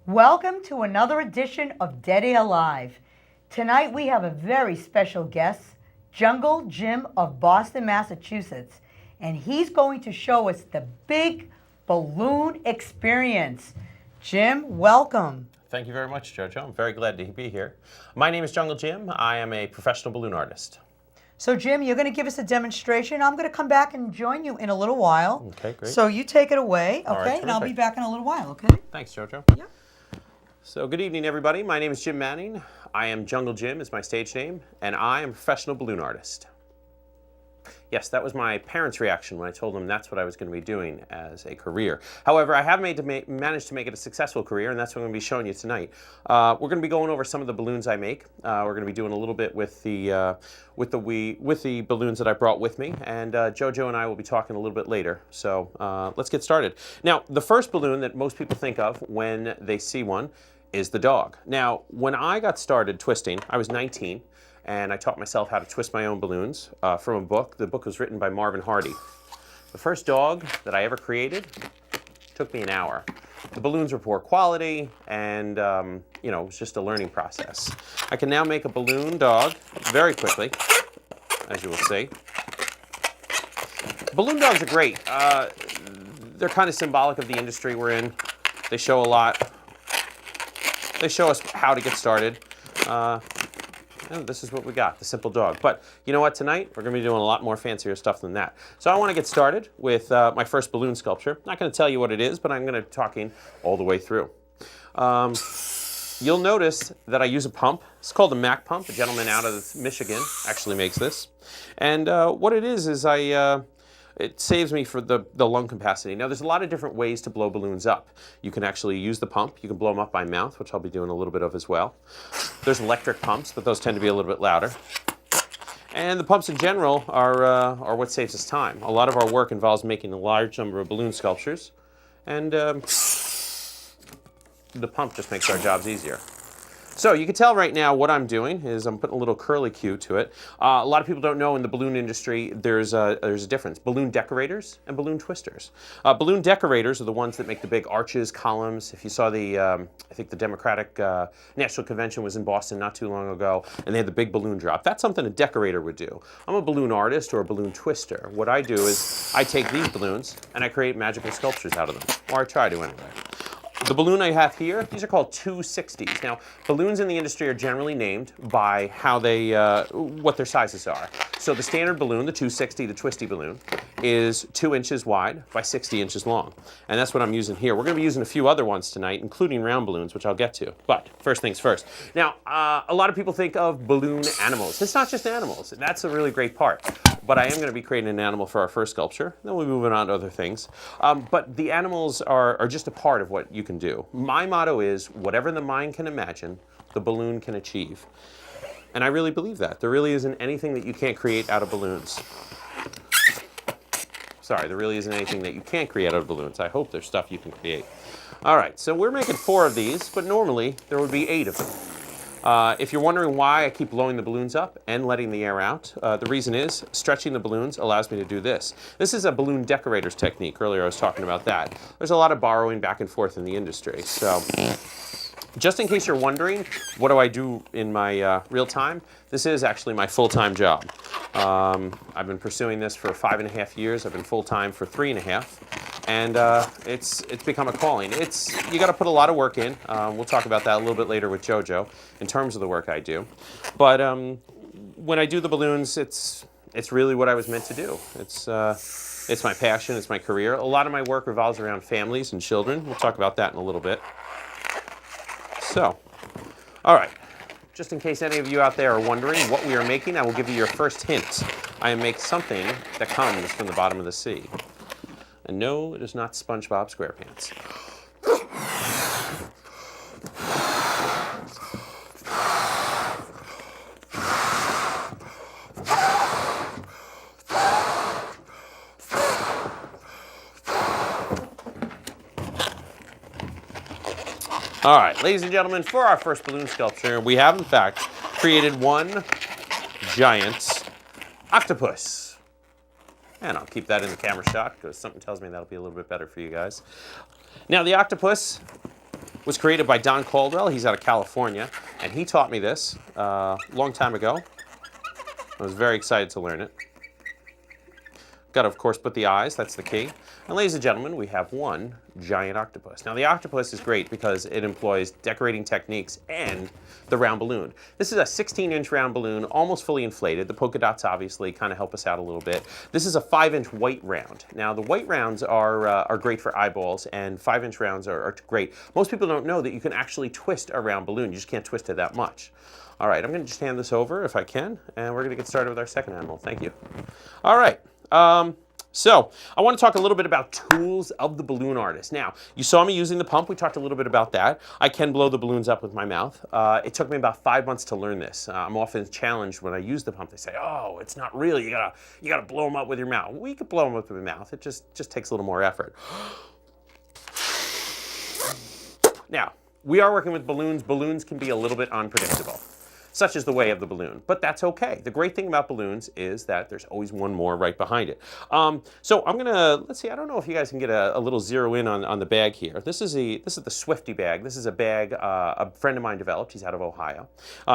Welcome to another edition of Dead Air Live. Tonight we have a very special guest, Jungle Jim of Boston, Massachusetts, and he's going to show us the big balloon experience. Jim, welcome. Thank you very much, Jojo. I'm very glad to be here. My name is Jungle Jim. I am a professional balloon artist. So Jim, you're going to give us a demonstration. I'm going to come back and join you in a little while. Okay, great. So you take it away, okay? All right, and I'll be terrific. back in a little while, okay? Thanks, Jojo. Yep. So good evening, everybody. My name is Jim Manning. I am Jungle Jim is my stage name, and I am a professional balloon artist. Yes, that was my parents' reaction when I told them that's what I was going to be doing as a career. However, I have managed to make it a successful career, and that's what I'm going to be showing you tonight. We're going to be going over some of the balloons I make. We're going to be doing a little bit with the balloons that I brought with me, and Jojo and I will be talking a little bit later. So let's get started. Now, the first balloon that most people think of when they see one is the dog. Now, when I got started twisting, I was 19. And I taught myself how to twist my own balloons from a book. The book was written by Marvin Hardy. The first dog that I ever created took me an hour. The balloons were poor quality, and it was just a learning process. I can now make a balloon dog very quickly, as you will see. Balloon dogs are great. They're kind of symbolic of the industry we're in. They show a lot. They show us how to get started. And this is what we got, the simple dog. But you know what, tonight we're going to be doing a lot more fancier stuff than that. So I want to get started with my first balloon sculpture. I'm not going to tell you what it is, but I'm going to be talking all the way through. You'll notice that I use a pump. It's called a Mac pump. A gentleman out of Michigan actually makes this. And what it is it saves me for the lung capacity. Now, there's a lot of different ways to blow balloons up. You can actually use the pump. You can blow them up by mouth, which I'll be doing a little bit of as well. There's electric pumps, but those tend to be a little bit louder. And the pumps in general are what saves us time. A lot of our work involves making a large number of balloon sculptures, and the pump just makes our jobs easier. So you can tell right now what I'm doing is I'm putting a little curly cue to it. A lot of people don't know in the balloon industry there's a difference. Balloon decorators and balloon twisters. Balloon decorators are the ones that make the big arches, columns. If you saw I think the Democratic National Convention was in Boston not too long ago, and they had the big balloon drop. That's something a decorator would do. I'm a balloon artist or a balloon twister. What I do is I take these balloons and I create magical sculptures out of them, or I try to anyway. The balloon I have here, these are called 260s. Now, balloons in the industry are generally named by how what their sizes are. So the standard balloon, the 260, the twisty balloon, is 2 inches wide by 60 inches long. And that's what I'm using here. We're going to be using a few other ones tonight, including round balloons, which I'll get to. But first things first. Now, a lot of people think of balloon animals. It's not just animals. That's a really great part. But I am going to be creating an animal for our first sculpture. Then we'll be moving on to other things. But the animals are just a part of what you can do. My motto is, whatever the mind can imagine, the balloon can achieve. And I really believe that. There really isn't anything that you can't create out of balloons. Sorry, there really isn't anything that you can't create out of balloons. I hope there's stuff you can create. All right, so we're making 4 of these, but normally there would be 8 of them. If you're wondering why I keep blowing the balloons up and letting the air out, the reason is stretching the balloons allows me to do this. This is a balloon decorator's technique. Earlier I was talking about that. There's a lot of borrowing back and forth in the industry. So just in case you're wondering, what do I do in my real time? This is actually my full-time job. I've been pursuing this for 5.5 years. I've been full-time for 3.5. And it's become a calling. You got to put a lot of work in. We'll talk about that a little bit later with Jojo in terms of the work I do. But when I do the balloons, it's really what I was meant to do. It's my passion. It's my career. A lot of my work revolves around families and children. We'll talk about that in a little bit. So, all right. Just in case any of you out there are wondering what we are making, I will give you your first hint. I make something that comes from the bottom of the sea. And no, it is not SpongeBob SquarePants. All right, ladies and gentlemen, for our first balloon sculpture, we have in fact created one giant octopus. And I'll keep that in the camera shot because something tells me that'll be a little bit better for you guys. Now the octopus was created by Don Caldwell. He's out of California, and he taught me this a long time ago. I was very excited to learn it. Got to, of course, put the eyes. That's the key. And ladies and gentlemen, we have one giant octopus. Now, the octopus is great because it employs decorating techniques and the round balloon. This is a 16-inch round balloon, almost fully inflated. The polka dots obviously kind of help us out a little bit. This is a 5-inch white round. Now, the white rounds are great for eyeballs, and 5-inch rounds are great. Most people don't know that you can actually twist a round balloon. You just can't twist it that much. All right, I'm going to just hand this over if I can, and we're going to get started with our second animal. Thank you. All right. So I want to talk a little bit about tools of the balloon artist. Now, you saw me using the pump. We talked a little bit about that. I can blow the balloons up with my mouth. It took me about 5 months to learn this. I'm often challenged when I use the pump. They say, "Oh, it's not real. You gotta blow them up with your mouth." Well, you can blow them up with your mouth. It just takes a little more effort. Now, we are working with balloons. Balloons can be a little bit unpredictable. Such is the way of the balloon, but that's okay. The great thing about balloons is that there's always one more right behind it. So I'm gonna, let's see, I don't know if you guys can get a little zero in on the bag here. This is the Swifty bag. This is a bag a friend of mine developed. He's out of Ohio.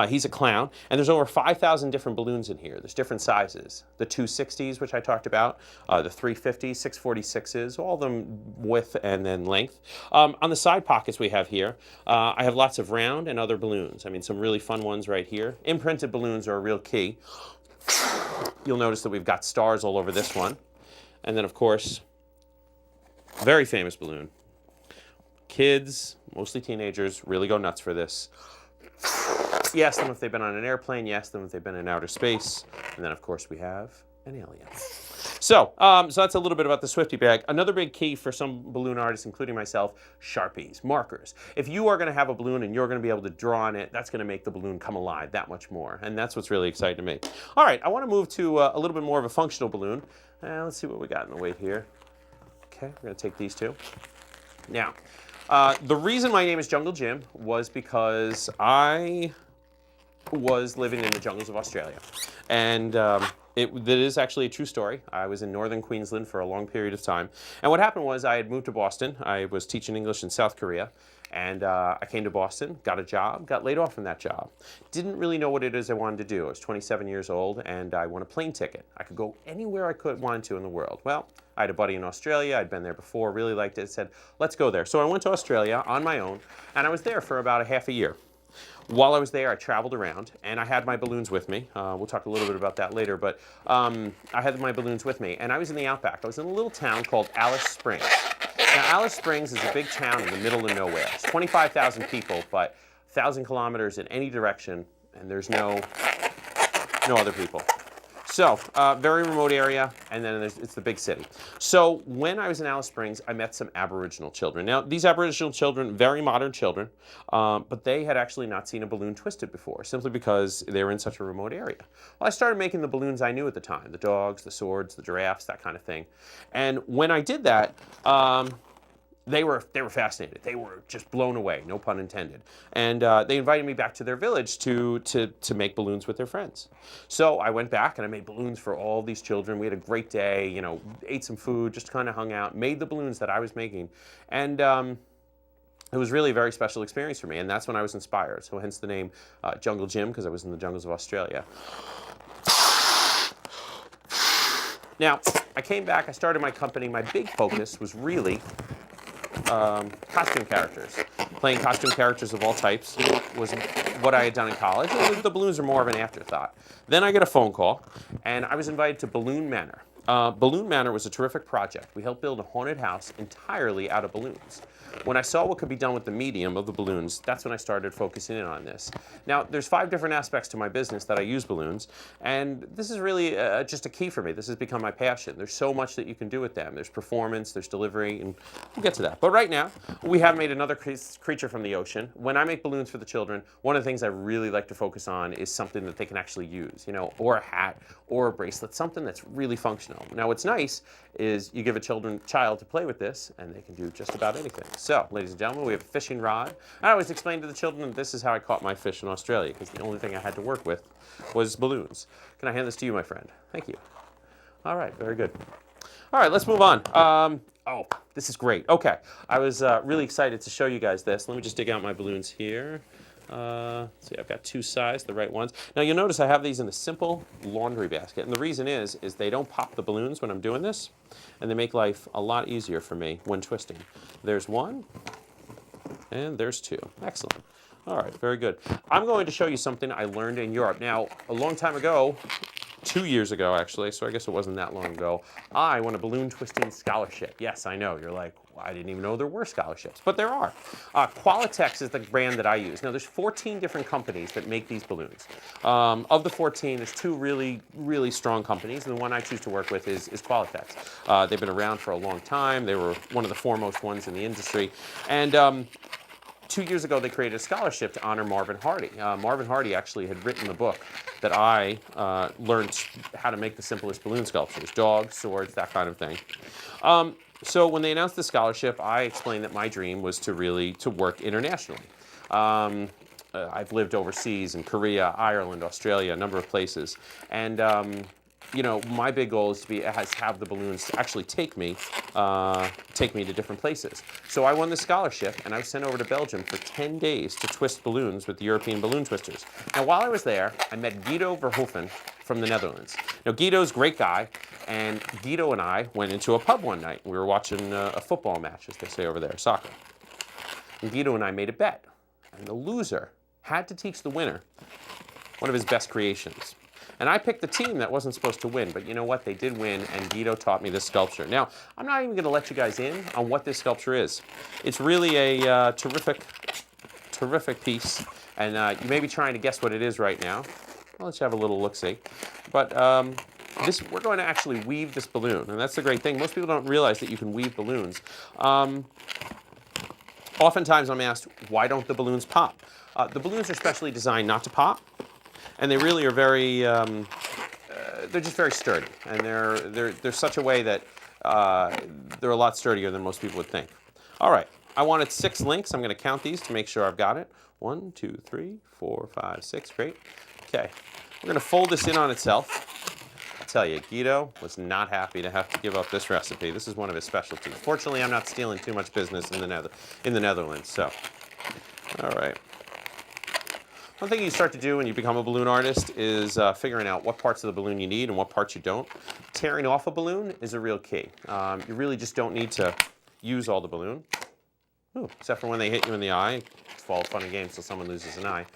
He's a clown, and there's over 5,000 different balloons in here. There's different sizes. The 260s, which I talked about, the 350s, 646s, all of them width and then length. On the side pockets we have here, I have lots of round and other balloons. I mean, some really fun ones right here. Imprinted balloons are a real key. You'll notice that we've got stars all over this one. And then, of course, very famous balloon. Kids, mostly teenagers, really go nuts for this. You ask them if they've been on an airplane. You ask them if they've been in outer space. And then, of course, we have an alien. So that's a little bit about the Swifty bag. Another big key for some balloon artists, including myself, Sharpies, markers. If you are going to have a balloon and you're going to be able to draw on it, that's going to make the balloon come alive that much more. And that's what's really exciting to me. All right, I want to move to a little bit more of a functional balloon. Let's see what we got in the weight here. Okay, we're going to take these two. Now, the reason my name is Jungle Jim was because I was living in the jungles of Australia. And that is actually a true story. I was in northern Queensland for a long period of time. And what happened was I had moved to Boston. I was teaching English in South Korea. And I came to Boston, got a job, got laid off from that job. Didn't really know what it is I wanted to do. I was 27 years old, and I won a plane ticket. I could go anywhere I wanted to in the world. Well, I had a buddy in Australia. I'd been there before, really liked it. Said, let's go there. So I went to Australia on my own, and I was there for about a half a year. While I was there, I traveled around, and I had my balloons with me. We'll talk a little bit about that later, but I had my balloons with me, and I was in the outback. I was in a little town called Alice Springs. Now, Alice Springs is a big town in the middle of nowhere. It's 25,000 people, but 1,000 kilometers in any direction, and there's no other people. So, very remote area, and then it's the big city. So, when I was in Alice Springs, I met some Aboriginal children. Now, these Aboriginal children, very modern children, but they had actually not seen a balloon twisted before, simply because they were in such a remote area. Well, I started making the balloons I knew at the time, the dogs, the swords, the giraffes, that kind of thing. And when I did that, they were fascinated. They were just blown away, no pun intended. And they invited me back to their village to make balloons with their friends. So I went back and I made balloons for all these children. We had a great day, you know, ate some food, just kind of hung out, made the balloons that I was making. And it was really a very special experience for me. And that's when I was inspired. So hence the name Jungle Jim, because I was in the jungles of Australia. Now, I came back, I started my company. My big focus was really costume characters. Playing costume characters of all types was what I had done in college. The balloons are more of an afterthought. Then I get a phone call, and I was invited to Balloon Manor. Balloon Manor was a terrific project. We helped build a haunted house entirely out of balloons. When I saw what could be done with the medium of the balloons, that's when I started focusing in on this. Now, there's 5 different aspects to my business that I use balloons, and this is really just a key for me. This has become my passion. There's so much that you can do with them. There's performance, there's delivery, and we'll get to that. But right now, we have made another creature from the ocean. When I make balloons for the children, one of the things I really like to focus on is something that they can actually use, you know, or a hat, or a bracelet, something that's really functional. Now, what's nice is you give a child to play with this, and they can do just about anything. So, ladies and gentlemen, we have a fishing rod. I always explain to the children that this is how I caught my fish in Australia, because the only thing I had to work with was balloons. Can I hand this to you, my friend? Thank you. All right, very good. All right, let's move on. Oh, this is great. Okay, I was really excited to show you guys this. Let me just dig out my balloons here. Let's see, I've got two sized, the right ones. Now you'll notice I have these in a simple laundry basket, and the reason is they don't pop the balloons when I'm doing this, and they make life a lot easier for me when twisting. There's one, and there's two. Excellent. All right, very good. I'm going to show you something I learned in Europe. Now, a long time ago, 2 years ago actually, so I guess it wasn't that long ago, I won a balloon twisting scholarship. Yes, I know, you're like, well, I didn't even know there were scholarships, but there are. Qualitex is the brand that I use. Now there's 14 different companies that make these balloons. Of the 14, there's two really, really strong companies, and the one I choose to work with is Qualitex. They've been around for a long time. They were one of the foremost ones in the industry. And 2 years ago, they created a scholarship to honor Marvin Hardy. Marvin Hardy actually had written the book that I learned how to make the simplest balloon sculptures, dogs, swords, that kind of thing. So when they announced the scholarship, I explained that my dream was to work internationally. I've lived overseas in Korea, Ireland, Australia, a number of places. And you know, my big goal is to have the balloons actually take me to different places. So I won the scholarship, and I was sent over to Belgium for 10 days to twist balloons with the European balloon twisters. Now, while I was there, I met Guido Verhoeven from the Netherlands. Now, Guido's a great guy, and Guido and I went into a pub one night. We were watching a football match, as they say over there, soccer. And Guido and I made a bet, and the loser had to teach the winner one of his best creations. And I picked the team that wasn't supposed to win, but you know what? They did win, and Guido taught me this sculpture. Now, I'm not even going to let you guys in on what this sculpture is. It's really a terrific piece, and you may be trying to guess what it is right now. I'll let you have a little look-see. But we're going to actually weave this balloon, and that's the great thing. Most people don't realize that you can weave balloons. Oftentimes I'm asked, why don't the balloons pop? The balloons are specially designed not to pop. And they really are very, they're just very sturdy. And they're such a way that they're a lot sturdier than most people would think. All right, I wanted 6 links. I'm going to count these to make sure I've got it. 1, 2, 3, 4, 5, 6, great. Okay, we're going to fold this in on itself. I'll tell you, Guido was not happy to have to give up this recipe. This is one of his specialties. Fortunately, I'm not stealing too much business in the Netherlands, so. All right. One thing you start to do when you become a balloon artist is figuring out what parts of the balloon you need and what parts you don't. Tearing off a balloon is a real key. You really just don't need to use all the balloon. Ooh, except for when they hit you in the eye. It's all fun and games until someone loses an eye.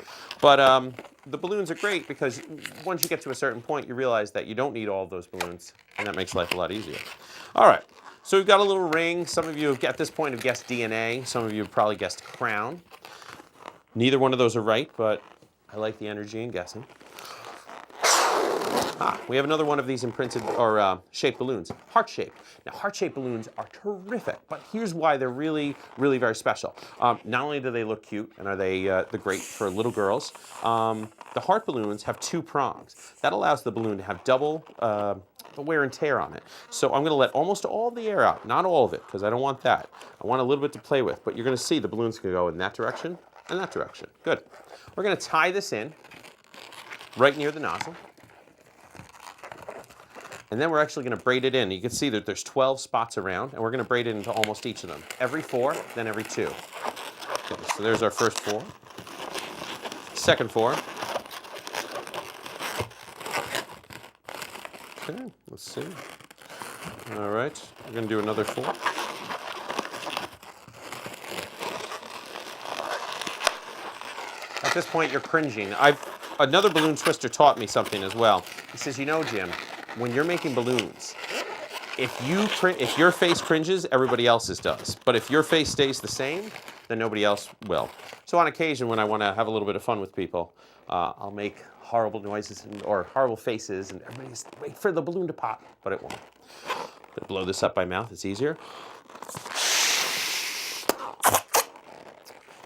But the balloons are great because once you get to a certain point, you realize that you don't need all of those balloons, and that makes life a lot easier. All right, so we've got a little ring. Some of you at this point have guessed DNA. Some of you have probably guessed crown. Neither one of those are right, but I like the energy in guessing. We have another one of these imprinted or shaped balloons, heart-shaped. Now, heart-shaped balloons are terrific, but here's why they're really, really very special. Not only do they look cute, and are they're great for little girls, the heart balloons have 2 prongs. That allows the balloon to have double wear and tear on it. So I'm going to let almost all the air out, not all of it, because I don't want that. I want a little bit to play with, but you're going to see the balloons can go in that direction and that direction. Good. We're going to tie this in right near the nozzle. And then we're actually going to braid it in. You can see that there's 12 spots around, and we're going to braid it into almost each of them. Every 4, then every 2. Okay, so there's our first 4. Second 4. Okay, let's see. All right, we're going to do another 4. At this point, you're cringing. Another balloon twister taught me something as well. He says, you know, Jim, when you're making balloons, if your face cringes, everybody else's does. But if your face stays the same, then nobody else will. So on occasion, when I want to have a little bit of fun with people, I'll make horrible noises or horrible faces, and everybody's wait for the balloon to pop, but it won't. I'm gonna blow this up by mouth. It's easier.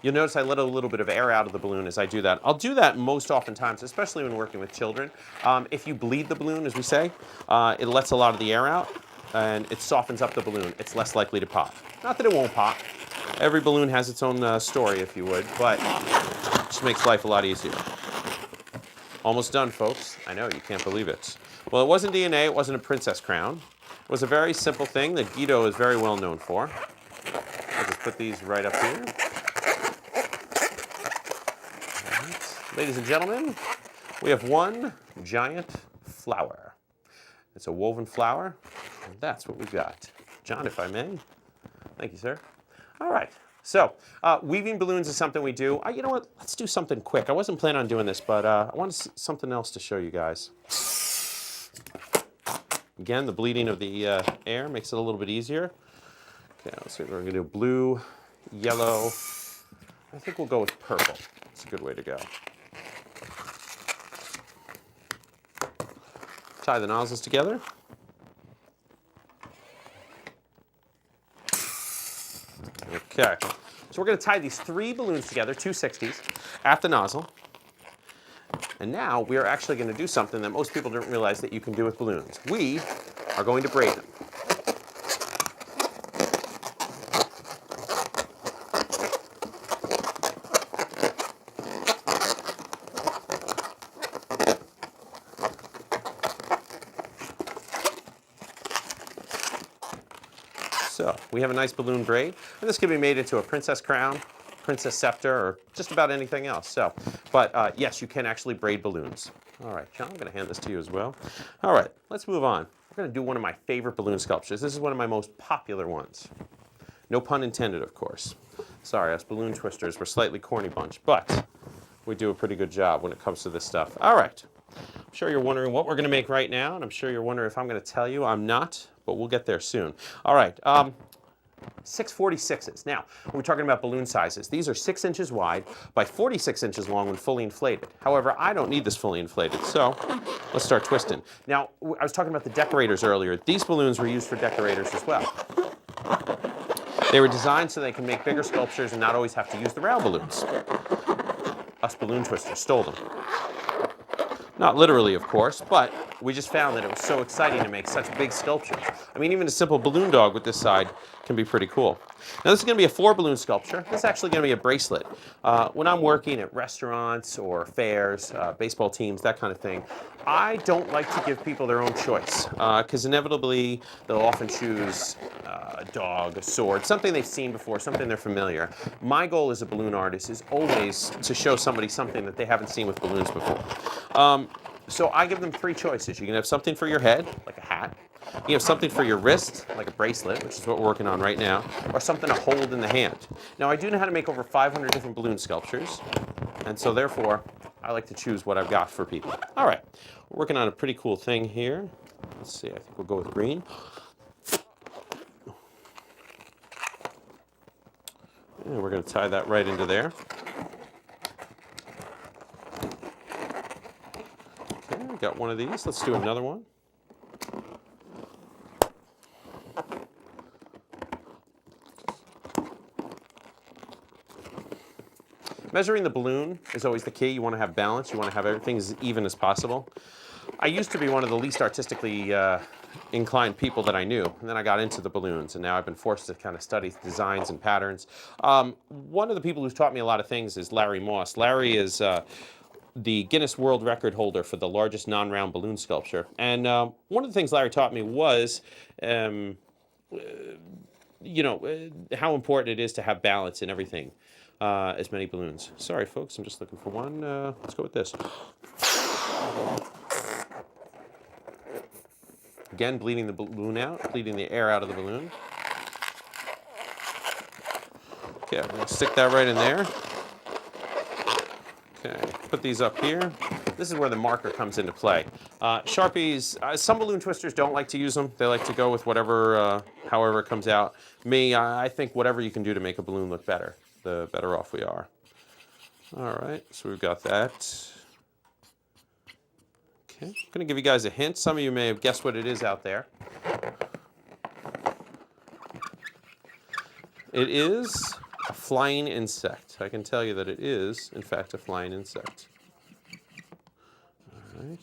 You'll notice I let a little bit of air out of the balloon as I do that. I'll do that most oftentimes, especially when working with children. If you bleed the balloon, as we say, it lets a lot of the air out, and it softens up the balloon. It's less likely to pop. Not that it won't pop. Every balloon has its own story, if you would, but it just makes life a lot easier. Almost done, folks. I know, you can't believe it. Well, it wasn't DNA, it wasn't a princess crown. was a very simple thing that Guido is very well known for. I'll just put these right up here. Right. Ladies and gentlemen, we have one giant flower. It's a woven flower, and that's what we've got. John, if I may. Thank you, sir. All right. So, weaving balloons is something we do. You know what? Let's do something quick. I wasn't planning on doing this, but I want something else to show you guys. Again, the bleeding of the air makes it a little bit easier. Okay, let's see. We're going to do blue, yellow. I think we'll go with purple. It's a good way to go. Tie the nozzles together. Okay, so we're going to tie these 3 balloons together, 260s, at the nozzle. And now we are actually going to do something that most people don't realize that you can do with balloons. We are going to braid them. So we have a nice balloon braid, and this can be made into a princess crown, princess scepter, or just about anything else. So, but yes, you can actually braid balloons. All right, John, I'm going to hand this to you as well. All right, let's move on. We're going to do one of my favorite balloon sculptures. This is one of my most popular ones. No pun intended, of course. Sorry, us balloon twisters, we're a slightly corny bunch, but we do a pretty good job when it comes to this stuff. All right. I'm sure you're wondering what we're going to make right now, and I'm sure you're wondering if I'm going to tell you. I'm not, but we'll get there soon. All right, 646s. Now, when we're talking about balloon sizes, these are 6 inches wide by 46 inches long when fully inflated. However, I don't need this fully inflated, so let's start twisting. Now, I was talking about the decorators earlier. These balloons were used for decorators as well. They were designed so they can make bigger sculptures and not always have to use the round balloons. Us balloon twisters stole them. Not literally, of course, but we just found that it was so exciting to make such big sculptures. I mean, even a simple balloon dog with this side can be pretty cool. Now, this is going to be a 4-balloon sculpture. This is actually going to be a bracelet. When I'm working at restaurants or fairs, baseball teams, that kind of thing, I don't like to give people their own choice because inevitably they'll often choose a dog, a sword, something they've seen before, something they're familiar. My goal as a balloon artist is always to show somebody something that they haven't seen with balloons before. So I give them 3 choices. You can have something for your head, like a hat. You can have something for your wrist, like a bracelet, which is what we're working on right now, or something to hold in the hand. Now, I do know how to make over 500 different balloon sculptures, and so therefore, I like to choose what I've got for people. All right, we're working on a pretty cool thing here. Let's see, I think we'll go with green. And we're going to tie that right into there. Got one of these. Let's do another one. Measuring the balloon is always the key. You want to have balance. You want to have everything as even as possible. I used to be one of the least artistically inclined people that I knew, and then I got into the balloons, and now I've been forced to kind of study designs and patterns. One of the people who's taught me a lot of things is Larry Moss. Larry is the Guinness World Record holder for the largest non-round balloon sculpture. And one of the things Larry taught me was, how important it is to have balance in everything, as many balloons. Sorry, folks, I'm just looking for one. Let's go with this. Again, bleeding the balloon out, bleeding the air out of the balloon. Okay, I'm going to stick that right in there. Okay, put these up here. This is where the marker comes into play. Sharpies, some balloon twisters don't like to use them. They like to go with whatever, however it comes out. Me, I think whatever you can do to make a balloon look better, the better off we are. All right, so we've got that. Okay, I'm going to give you guys a hint. Some of you may have guessed what it is out there. It is a flying insect. I can tell you that it is, in fact, a flying insect. All right.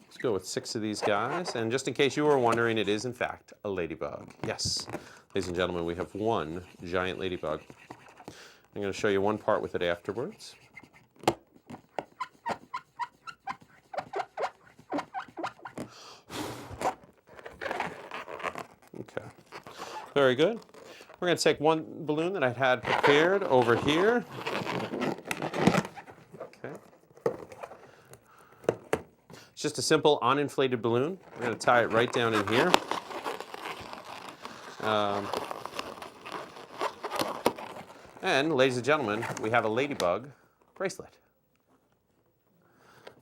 Let's go with 6 of these guys. And just in case you were wondering, it is, in fact, a ladybug. Yes, ladies and gentlemen, we have one giant ladybug. I'm going to show you one part with it afterwards. Very good. We're going to take one balloon that I had prepared over here. Okay. It's just a simple uninflated balloon. We're going to tie it right down in here. And, ladies and gentlemen, we have a ladybug bracelet.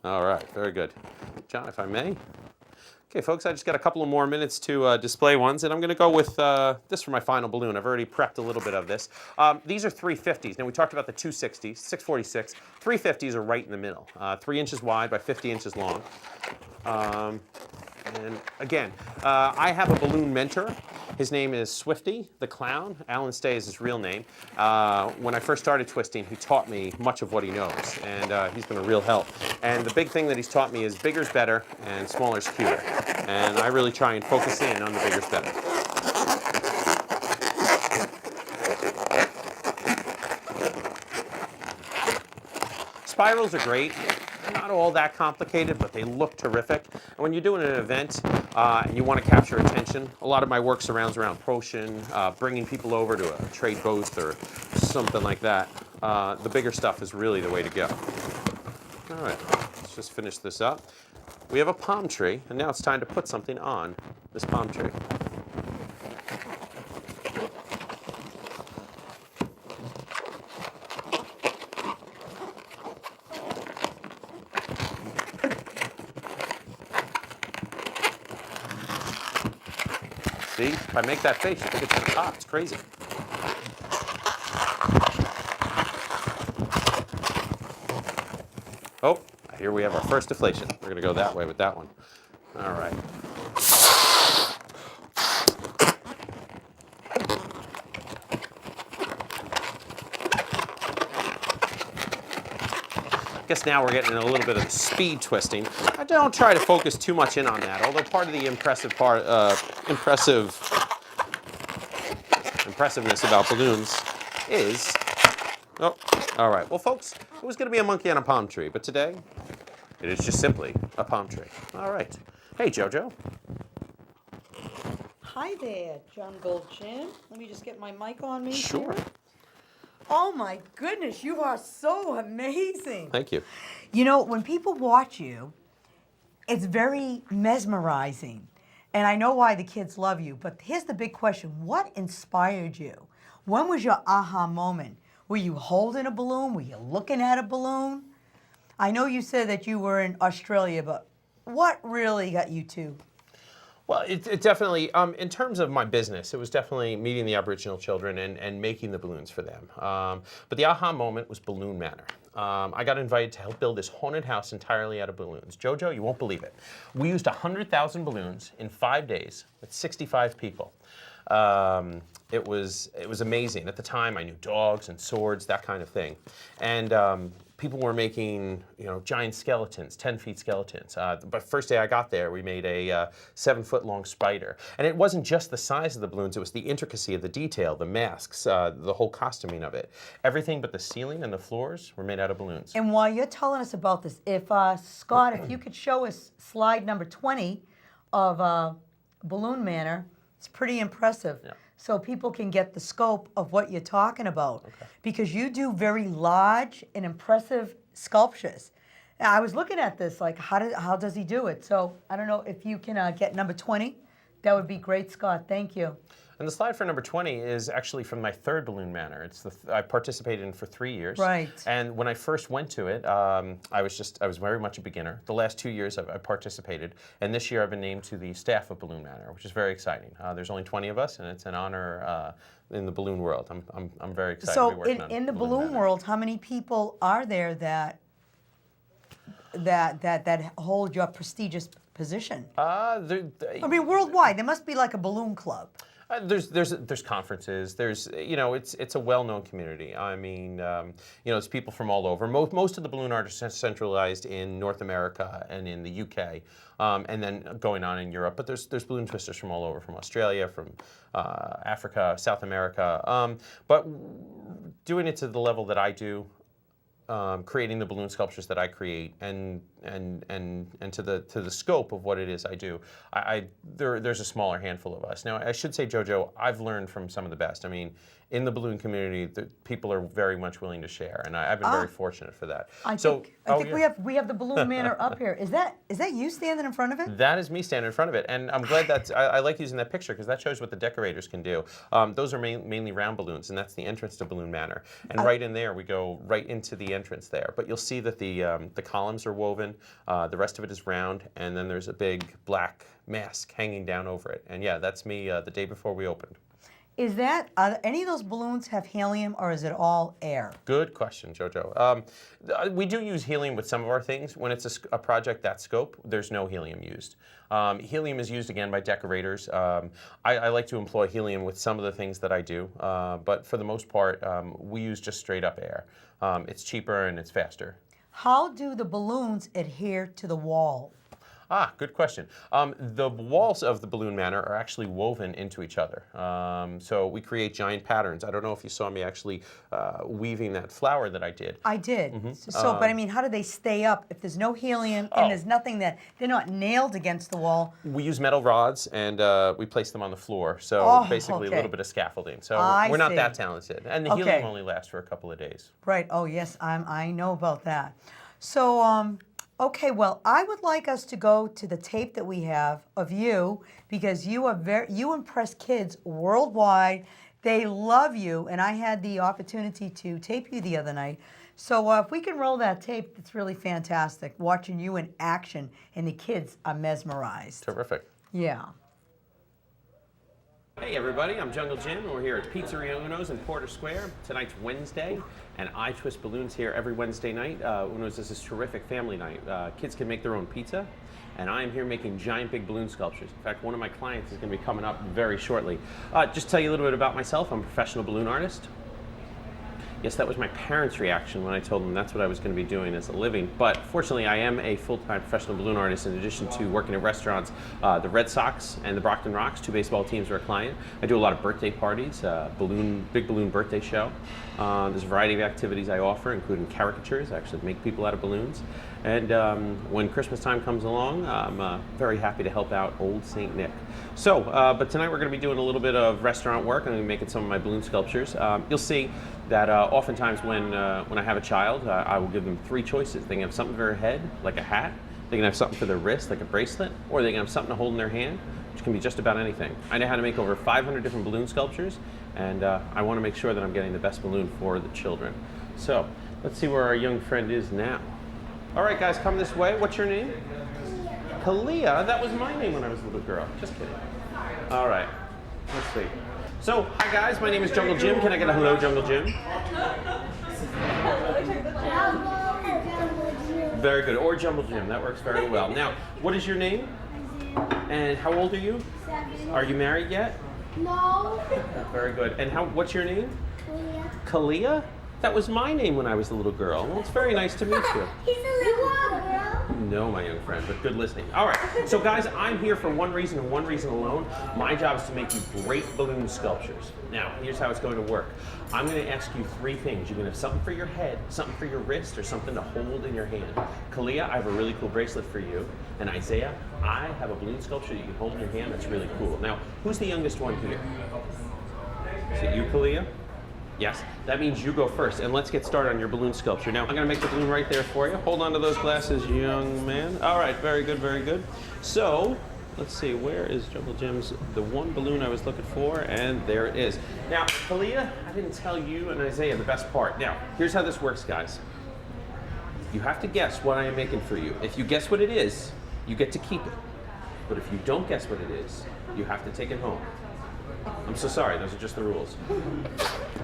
All right, very good. John, if I may. Okay, folks, I just got a couple of more minutes to display ones, and I'm going to go with this for my final balloon. I've already prepped a little bit of this. These are 350s. Now, we talked about the 260s, 646. 350s are right in the middle, 3 inches wide by 50 inches long. And again, I have a balloon mentor. His name is Swifty, the clown. Alan Stay is his real name. When I first started twisting, he taught me much of what he knows, and he's been a real help. And the big thing that he's taught me is bigger's better and smaller's cuter. And I really try and focus in on the bigger's better. Spirals are great. Not all that complicated, but they look terrific. And when you're doing an event and you want to capture attention, a lot of my work surrounds around promotion, bringing people over to a trade booth or something like that. The bigger stuff is really the way to go. All right, let's just finish this up. We have a palm tree, and now it's time to put something on this palm tree. See, if I make that face, you think it's gonna pop. It's crazy. Oh, here we have our first deflation. We're gonna go that way with that one. All right. I guess now we're getting a little bit of the speed twisting. I don't try to focus too much in on that, although part of the impressiveness about balloons is, oh, all right. Well, folks, it was going to be a monkey on a palm tree, but today it is just simply a palm tree. All right. Hey, JoJo. Hi there, Jungle Jim. Let me just get my mic on me. Sure. Here. Oh my goodness, you are so amazing. Thank you. You know, when people watch you, it's very mesmerizing. And I know why the kids love you, but here's the big question. What inspired you? When was your aha moment? Were you holding a balloon? Were you looking at a balloon? I know you said that you were in Australia, but what really got you to? Well, it definitely, in terms of my business, it was definitely meeting the Aboriginal children and making the balloons for them. But the aha moment was Balloon Manor. I got invited to help build this haunted house entirely out of balloons. JoJo, you won't believe it. We used 100,000 balloons in 5 days with 65 people. It was amazing. At the time, I knew dogs and swords, that kind of thing. And people were making, giant skeletons, 10-foot skeletons. But first day I got there, we made a 7-foot-long spider. And it wasn't just the size of the balloons, it was the intricacy of the detail, the masks, the whole costuming of it. Everything but the ceiling and the floors were made out of balloons. And while you're telling us about this, if Scott, if you could show us slide number 20 of Balloon Manor, it's pretty impressive. Yeah. So people can get the scope of what you're talking about. Okay. Because you do very large and impressive sculptures. Now, I was looking at this, like, how does he do it? So I don't know if you can get number 20. That would be great, Scott. Thank you. And the slide for number 20 is actually from my third Balloon Manor. It's I participated in for 3 years. Right. And when I first went to it, I was very much a beginner. The last 2 years I participated, and this year I've been named to the staff of Balloon Manor, which is very exciting. There's only 20 of us, and it's an honor in the balloon world. I'm very excited to be working on in the Balloon balloon Manor. world, how many people are there that hold your prestigious position? I mean, worldwide, there must be like a balloon club. There's conferences. It's a well-known community. I mean, it's people from all over. Most of the balloon art is centralized in North America and in the UK, and then going on in Europe. But there's balloon twisters from all over, from Australia, from Africa, South America. But doing it to the level that I do, creating the balloon sculptures that I create, and to the scope of what it is I do, there's a smaller handful of us. Now, I should say, JoJo, I've learned from some of the best. I mean, in the balloon community, people are very much willing to share, and I've been very fortunate for that. I think we have the balloon manor up here. Is that you standing in front of it? That is me standing in front of it, and I'm glad that I like using that picture because that shows what the decorators can do. Those are mainly round balloons, and that's the entrance to Balloon Manor. And right in there, we go right into the entrance there. But you'll see that the columns are woven, the rest of it is round, and then there's a big black mask hanging down over it. And yeah, that's me the day before we opened. Is that, any of those balloons have helium, or is it all air? Good question, JoJo. We do use helium with some of our things. When it's a project that scope, there's no helium used. Helium is used, again, by decorators. I like to employ helium with some of the things that I do, but for the most part, we use just straight up air. It's cheaper and it's faster. How do the balloons adhere to the wall? Good question. The walls of the Balloon Manor are actually woven into each other. So we create giant patterns. I don't know if you saw me actually weaving that flower that I did. I did. But I mean, how do they stay up if there's no helium and there's nothing that they're not nailed against the wall? We use metal rods and we place them on the floor. So basically a little bit of scaffolding. So we're not that talented. And the helium only lasts for a couple of days. Right. Oh, yes. I know about that. So, okay, well, I would like us to go to the tape that we have of you because you impress kids worldwide. They love you, and I had the opportunity to tape you the other night. So if we can roll that tape, it's really fantastic watching you in action, and the kids are mesmerized. Terrific. Yeah. Hey everybody, I'm Jungle Jim, and we're here at Pizzeria Uno's in Porter Square. Tonight's Wednesday, and I twist balloons here every Wednesday night. Uno's is this terrific family night. Kids can make their own pizza, and I am here making giant big balloon sculptures. In fact, one of my clients is going to be coming up very shortly. Just tell you a little bit about myself. I'm a professional balloon artist. Yes, that was my parents' reaction when I told them that's what I was going to be doing as a living. But fortunately, I am a full-time professional balloon artist in addition to working at restaurants. The Red Sox and the Brockton Rocks, two baseball teams, are a client. I do a lot of birthday parties, big balloon birthday show. There's a variety of activities I offer, including caricatures. I actually make people out of balloons. And when Christmas time comes along, I'm very happy to help out Old St. Nick. So, but tonight we're going to be doing a little bit of restaurant work. I'm going to be making some of my balloon sculptures. You'll see that oftentimes when I have a child, I will give them three choices. They can have something for their head, like a hat. They can have something for their wrist, like a bracelet. Or they can have something to hold in their hand, which can be just about anything. I know how to make over 500 different balloon sculptures, and I want to make sure that I'm getting the best balloon for the children. So, let's see where our young friend is now. All right, guys, come this way. What's your name? Kalia. That was my name when I was a little girl. Just kidding. All right. Let's see. So, hi guys. My name is Jungle Jim. Can I get a hello, Jungle Jim? Very good. Or Jungle Jim. That works very well. Now, what is your name? And how old are you? 7. Are you married yet? No. Very good. And what's your name? Kalia. Kalia? That was my name when I was a little girl. Well, it's very nice to meet you. He's a little girl. No, my young friend, but good listening. All right, so guys, I'm here for one reason and one reason alone. My job is to make you great balloon sculptures. Now, here's how it's going to work. I'm going to ask you three things. You're going to have something for your head, something for your wrist, or something to hold in your hand. Kalia, I have a really cool bracelet for you. And Isaiah, I have a balloon sculpture that you can hold in your hand that's really cool. Now, who's the youngest one here? Is it you, Kalia? Yes, that means you go first, and let's get started on your balloon sculpture. Now, I'm gonna make the balloon right there for you. Hold on to those glasses, young man. All right, very good, very good. So, let's see, where is Jungle Jim's, the one balloon I was looking for, and there it is. Now, Kalia, I didn't tell you and Isaiah the best part. Now, here's how this works, guys. You have to guess what I am making for you. If you guess what it is, you get to keep it. But if you don't guess what it is, you have to take it home. I'm so sorry, those are just the rules.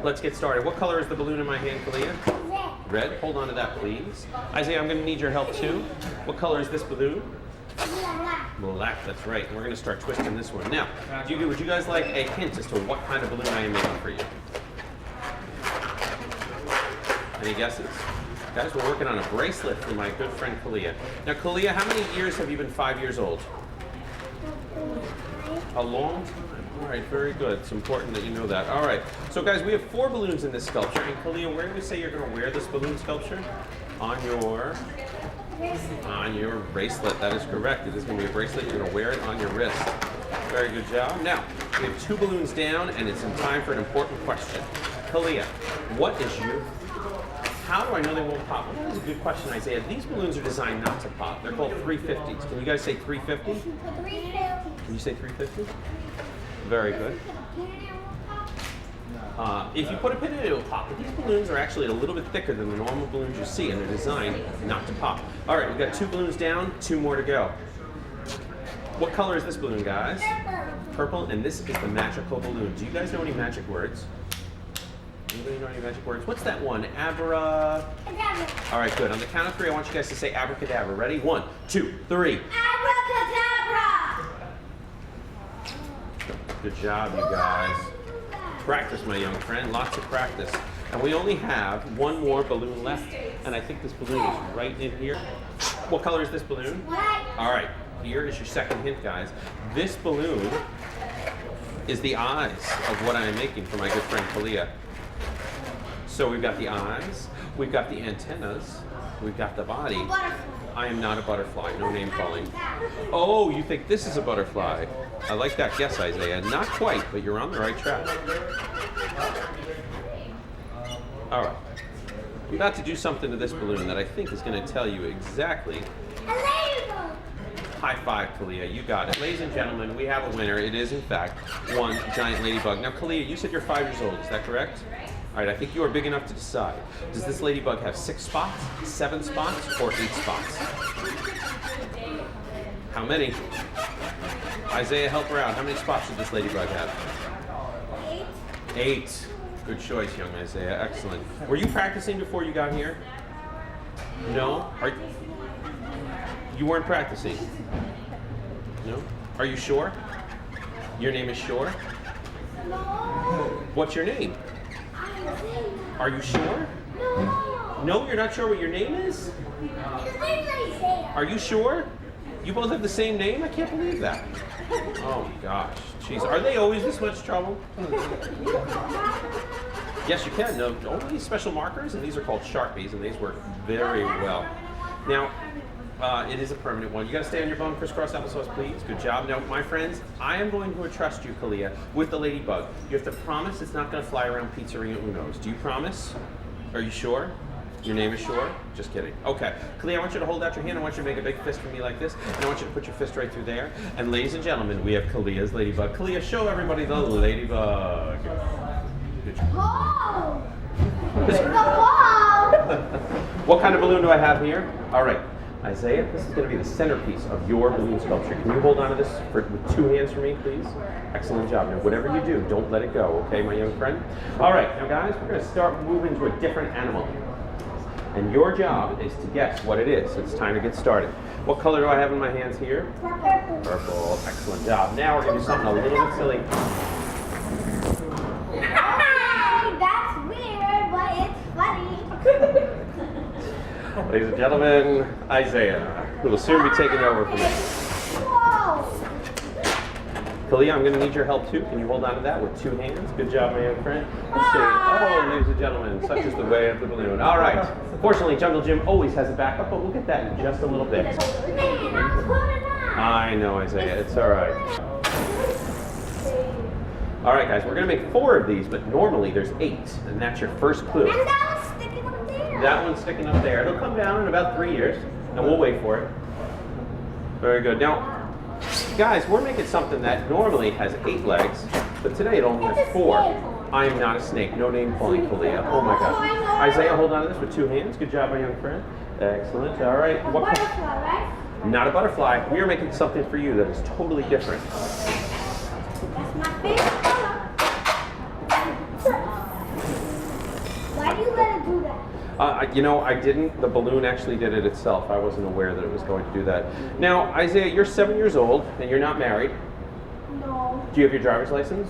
Let's get started. What color is the balloon in my hand, Kalia? Red. Red. Hold on to that, please. Isaiah, I'm going to need your help too. What color is this balloon? Black. Black, that's right. And we're going to start twisting this one. Now, would you guys like a hint as to what kind of balloon I am making for you? Any guesses? Guys, we're working on a bracelet for my good friend Kalia. Now, Kalia, how many years have you been 5 years old? A long time. All right, very good. It's important that you know that. All right. So, guys, we have 4 balloons in this sculpture. And Kalia, where do we say you're going to wear this balloon sculpture? On your bracelet. That is correct. It is going to be a bracelet. You're going to wear it on your wrist. Very good job. Now, we have 2 balloons down, and it's in time for an important question. Kalia, what is your... How do I know they won't pop? Well, that is a good question, Isaiah. These balloons are designed not to pop. They're called 350s. Can you guys say 350? Can you say 350? Very good. If you put a pin in it, it'll pop. But these balloons are actually a little bit thicker than the normal balloons you see, and they're designed not to pop. All right, we've got 2 balloons down, 2 more to go. What color is this balloon, guys? Purple, and this is the magical balloon. Do you guys know any magic words? Anybody know any magic words? What's that one? Abra... All right, good. On the count of 3, I want you guys to say abracadabra. Ready? 1, 2, 3. Abracadabra! Good job, you guys. Practice, my young friend. Lots of practice. And we only have 1 more balloon left. And I think this balloon is right in here. What color is this balloon? White. All right. Here is your second hint, guys. This balloon is the eyes of what I am making for my good friend Kalia. So we've got the eyes, we've got the antennas, we've got the body. I am not a butterfly, no name calling. Oh, you think this is a butterfly? I like that guess, Isaiah. Not quite, but you're on the right track. All right. I'm about to do something to this balloon that I think is going to tell you exactly. High five, Kalia. You got it. Ladies and gentlemen, we have a winner. It is, in fact, one giant ladybug. Now, Kalia, you said you're 5 years old. Is that correct? All right, I think you are big enough to decide. Does this ladybug have 6 spots, 7 spots, or 8 spots? How many? Isaiah, help her out. How many spots should this ladybug have? 8. 8. Good choice, young Isaiah. Excellent. Were you practicing before you got here? No? You weren't practicing? No? Are you sure? Your name is Sure? No. What's your name? Are you sure? No. No, you're not sure what your name is? His name's Isaiah. Are you sure? You both have the same name? I can't believe that. Oh gosh. Jeez, are they always this much trouble? Yes, you can. No, only special markers, and these are called Sharpies, and these work very well. Now, it is a permanent one. You got to stay on your bone, crisscross applesauce, please. Good job. Now, my friends, I am going to entrust you, Kalia, with the ladybug. You have to promise it's not going to fly around Pizzeria Uno's. Do you promise? Are you sure? Your name is Sure? Just kidding. Okay. Kalia, I want you to hold out your hand. I want you to make a big fist for me like this. And I want you to put your fist right through there. And ladies and gentlemen, we have Kalia's ladybug. Kalia, show everybody the ladybug. Good job. Whoa! Whoa! What kind of balloon do I have here? All right. Isaiah, this is going to be the centerpiece of your balloon sculpture. Can you hold on to this with 2 hands for me, please? Excellent job. Now, whatever you do, don't let it go, okay, my young friend? All right, now, guys, we're going to start moving to a different animal. And your job is to guess what it is. It's time to get started. What color do I have in my hands here? Purple. Purple. Excellent job. Now we're going to do something a little bit silly. That's weird, but it's funny. Ladies and gentlemen, Isaiah, who will soon be taking over from me. Whoa! Kalia, I'm going to need your help too. Can you hold on to that with 2 hands? Good job, my young friend. Let's see. Oh, ladies and gentlemen, such is the way of the balloon. All right. Fortunately, Jungle Jim always has a backup, but we'll get that in just a little bit. Man, I'm pulling out. I know, Isaiah. It's all right. All right, guys, we're going to make 4 of these, but normally there's 8, and that's your first clue. And that was sticking up there. That one's sticking up there. It'll come down in about 3 years, and we'll wait for it. Very good. Now, guys, we're making something that normally has 8 legs, but today it only has 4. I am not a snake. No name calling, Kalia. Oh my gosh. Isaiah, hold on to this with 2 hands. Good job, my young friend. Excellent. All right. A butterfly, right? Not a butterfly. We are making something for you that is totally different. That's my favorite color. Why do you let it do that? You know, I didn't. The balloon actually did it itself. I wasn't aware that it was going to do that. Now, Isaiah, you're 7 years old and you're not married. No. Do you have your driver's license?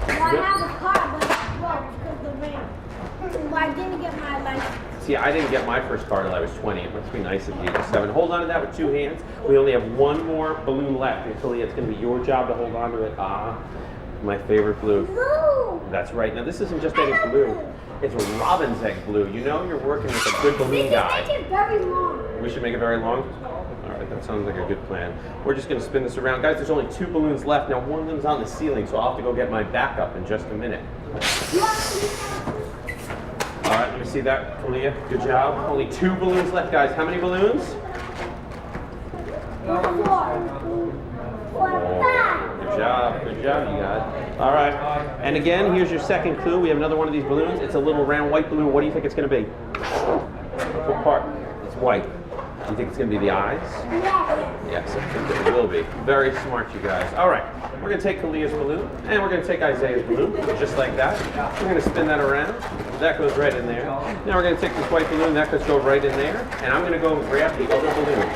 Well, I have a car, but it's broke because of the rain. So I didn't get my license. See, see, I didn't get my first car till I was 20. It must be nice of you. 7. Hold on to that with 2 hands. We only have one more balloon left. Until it's going to be your job to hold on to it. Ah, my favorite blue. Blue. That's right. Now, this isn't just any blue. It's robin's egg blue. You know you're working with a good balloon We can guy. make it very long. We should make it very long? All right, that sounds like a good plan. We're just going to spin this around. Guys, there's only 2 balloons left. Now, one of them's on the ceiling, so I'll have to go get my backup in just a minute. All right, let me see that, Kalia. Good job. Only 2 balloons left, guys. How many balloons? 4, 5. Good job. Good job, you guys. All right. And again, here's your second clue. We have another one of these balloons. It's a little round white balloon. What do you think it's going to be? What part? It's white. Do you think it's going to be the eyes? Yes. Yes, I think it will be. Very smart, you guys. All right. We're going to take Kalia's balloon, and we're going to take Isaiah's balloon, just like that. We're going to spin that around. That goes right in there. Now we're going to take this white balloon. That goes go right in there. And I'm going to go and grab the other balloon.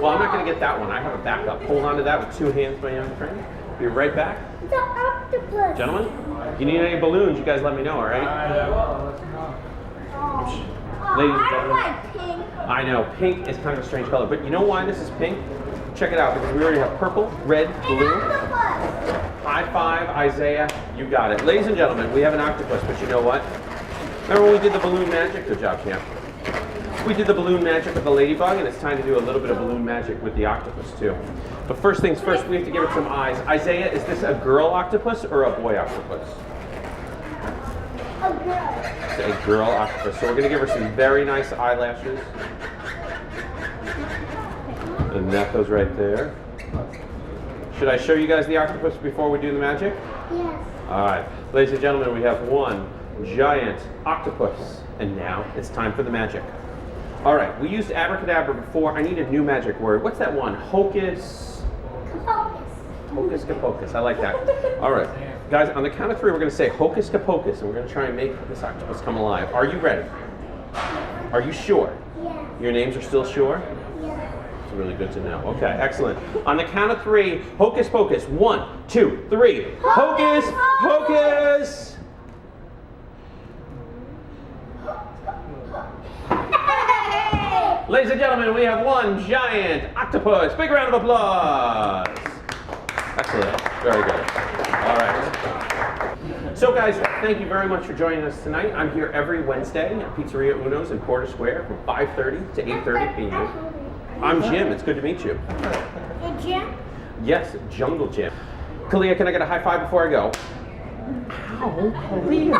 Well, I'm not going to get that one. I have a backup. Hold on to that with 2 hands, my young friend. Be right back. The octopus. Gentlemen, if you need any balloons, you guys let me know, all right? Ladies and I gentlemen. like pink. I know, pink is kind of a strange color, but you know why this is pink? Check it out, because we already have purple, red, blue. Octopus. High five, Isaiah, you got it. Ladies and gentlemen, we have an octopus, but you know what? Remember when we did the balloon magic? Good job, champ. We did the balloon magic with the ladybug, and it's time to do a little bit of balloon magic with the octopus, too. But first things first, we have to give it some eyes. Isaiah, is this a girl octopus or a boy octopus? A girl. It's a girl octopus. So we're going to give her some very nice eyelashes. And that goes right there. Should I show you guys the octopus before we do the magic? Yes. All right. Ladies and gentlemen, we have one giant octopus. And now it's time for the magic. All right. We used abracadabra before. I need a new magic word. What's that one? Hocus. Focus. Hocus pocus. I like that. All right. Guys, on the count of 3, we're going to say hocus pocus, and we're going to try and make this octopus come alive. Are you ready? Are you sure? Yes. Your names are still sure? Yes. It's really good to know. Okay, excellent. On the count of 3, hocus pocus. 1, 2, 3. Hocus pocus! Hey! Ladies and gentlemen, we have one giant octopus. Big round of applause. Excellent. Very good. All right. So guys, thank you very much for joining us tonight. I'm here every Wednesday at Pizzeria Uno's in Porter Square from 5:30 to 8:30 p.m. I'm Jim. It's good to meet you. Hey, Jim? Yes, Jungle Jim. Kalia, can I get a high five before I go? Ow, Kalia.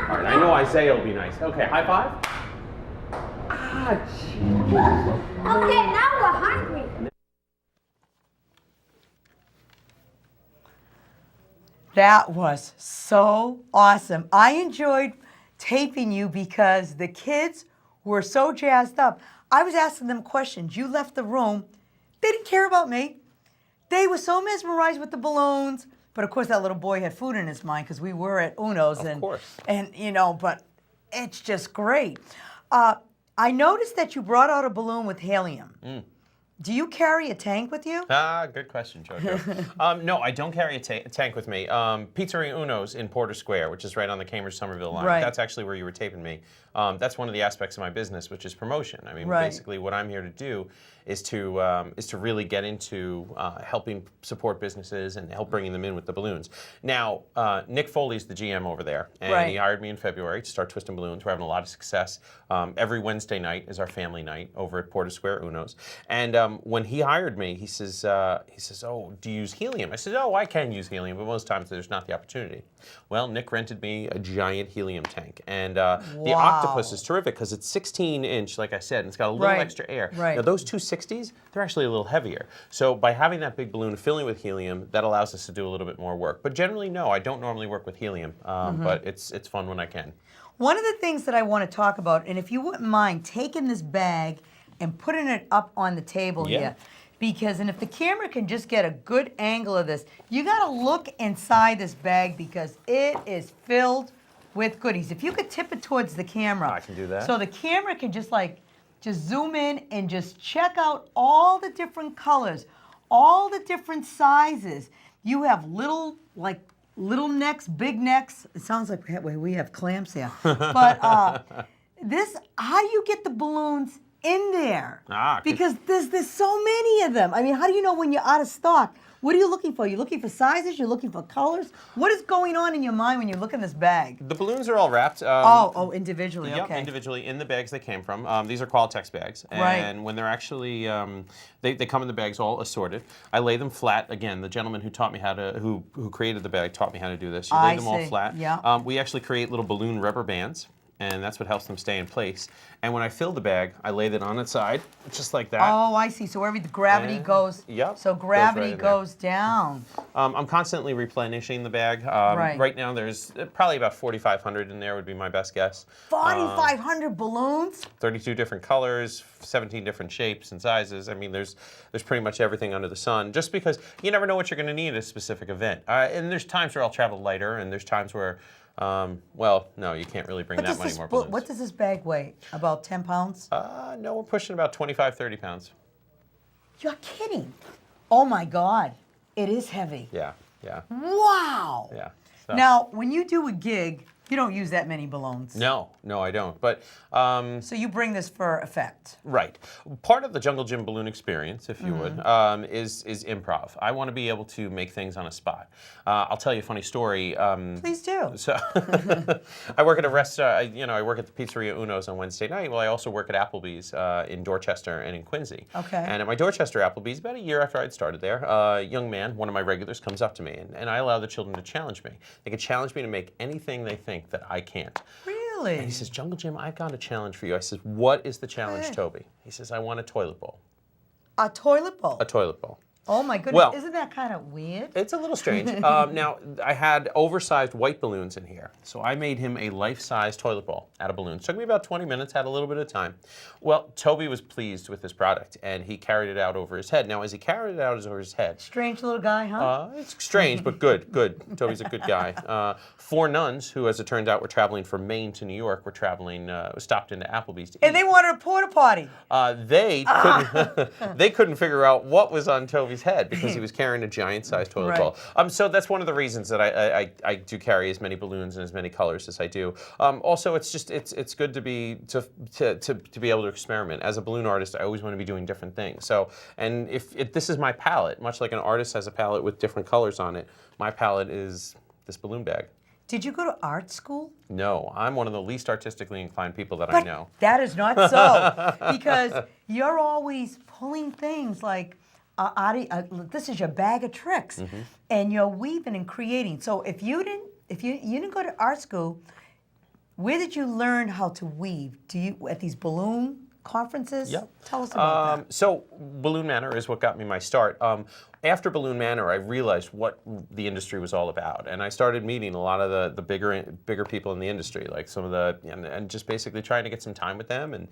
All right, I know Isaiah will be nice. Okay, high five. Ah, Jim. Okay, now we're hungry. That was so awesome. I enjoyed taping you because the kids were so jazzed up. I was asking them questions. You left the room. They didn't care about me. They were so mesmerized with the balloons. But of course, that little boy had food in his mind because we were at Uno's. Of course. And, you know, but it's just great. I noticed that you brought out a balloon with helium. Do you carry a tank with you? Good question, Jojo. No, I don't carry a tank with me. Pizzeria Uno's in Porter Square, which is right on the Cambridge-Somerville line. Right. That's actually where you were taping me. That's one of the aspects of my business, which is promotion. I mean, Right. basically what I'm here to do is to really get into helping support businesses and help bringing them in with the balloons. Now, Nick Foley's the GM over there, and Right. he hired me in February to start twisting balloons. We're having a lot of success. Every Wednesday night is our family night over at Porter Square Uno's. And when he hired me, he says, "Oh, do you use helium?" I said, "Oh, I can use helium, but most times there's not the opportunity." Well, Nick rented me a giant helium tank, and the octopus is terrific because it's 16-inch, like I said, and it's got a little Right. extra air. Right. Now, those 260s, they're actually a little heavier. So by having that big balloon filling with helium, that allows us to do a little bit more work. But generally, no, I don't normally work with helium, but it's fun when I can. One of the things that I want to talk about, and if you wouldn't mind taking this bag and putting it up on the table Yeah. here, because, and if the camera can just get a good angle of this, you got to look inside this bag because it is filled with goodies. If you could tip it towards the camera. I can do that. So the camera can just zoom in and just check out all the different colors, all the different sizes. You have little, like, little necks, big necks. It sounds like we have clamps here. But how do you get the balloons in there? Because there's so many of them. I mean, how do you know when you're out of stock? What are you looking for? You're looking for sizes? You're looking for colors? What is going on in your mind when you look in this bag? The balloons are all wrapped. Individually, yep, okay. individually in the bags they came from. These are Qualitex bags. And Right. when they're actually, they come in the bags all assorted. I lay them flat. Again, the gentleman who taught me how to, who created the bag taught me how to do this. You lay them all flat. Yeah. We actually create little balloon rubber bands, and that's what helps them stay in place. And when I fill the bag, I lay it on its side, just like that. Oh, I see. So wherever the gravity goes, Yep, so gravity goes right in goes down. I'm constantly replenishing the bag. Right. Right now, there's probably about 4,500 in there would be my best guess. 4,500 balloons? 32 different colors, 17 different shapes and sizes. I mean, there's pretty much everything under the sun, just because you never know what you're going to need at a specific event. And there's times where I'll travel lighter, and there's times where, well, no, you can't really bring that many more balloons. What does this bag weigh? About 10 pounds? No, we're pushing about 25, 30 pounds. You're kidding. Oh my God. It is heavy. Yeah, yeah, Wow. yeah. So. Now, when you do a gig, you don't use that many balloons. No, I don't. But So you bring this for effect. right, part of the Jungle Gym balloon experience, if you would, is improv. I want to be able to make things on a spot. I'll tell you a funny story. Please do. So I work at a restaurant. I work at the Pizzeria Uno's on Wednesday night. Well, I also work at Applebee's in Dorchester and in Quincy. Okay. And at my Dorchester Applebee's, about a year after I'd started there, a young man, one of my regulars, comes up to me, and I allow the children to challenge me. They can challenge me to make anything they think that I can't. Really? And he says, Jungle Jim, I've got a challenge for you. I said, what is the challenge, Toby? He says, I want a toilet bowl. A toilet bowl? A toilet bowl. Oh my goodness. Well, isn't that kind of weird? It's a little strange. Now, I had oversized white balloons in here. So I made him a life-size toilet bowl out of balloons. Took me about 20 minutes, had a little bit of time. Well, Toby was pleased with this product, and he carried it out over his head. Now, as he carried it out over his head... Strange little guy, huh? It's strange, but good. Toby's a good guy. 4 nuns, who, as it turns out, were traveling from Maine to New York, stopped into Applebee's to eat. And they wanted a porta potty. They couldn't figure out what was on Toby's head because he was carrying a giant-sized toilet bowl. So that's one of the reasons that I do carry as many balloons and as many colors as I do. Also, it's good to be able to experiment. As a balloon artist, I always want to be doing different things. So, and if this is my palette, much like an artist has a palette with different colors on it, my palette is this balloon bag. Did you go to art school? No, I'm one of the least artistically inclined people that I know. That is not so, because you're always pulling things like, this is your bag of tricks, and you're weaving and creating. So if you didn't go to art school, where did you learn how to weave? At these balloon conferences? Yep. Tell us about that. So Balloon Manor is what got me my start. After Balloon Manor, I realized what the industry was all about, and I started meeting a lot of the bigger people in the industry, like some of and just basically trying to get some time with them. And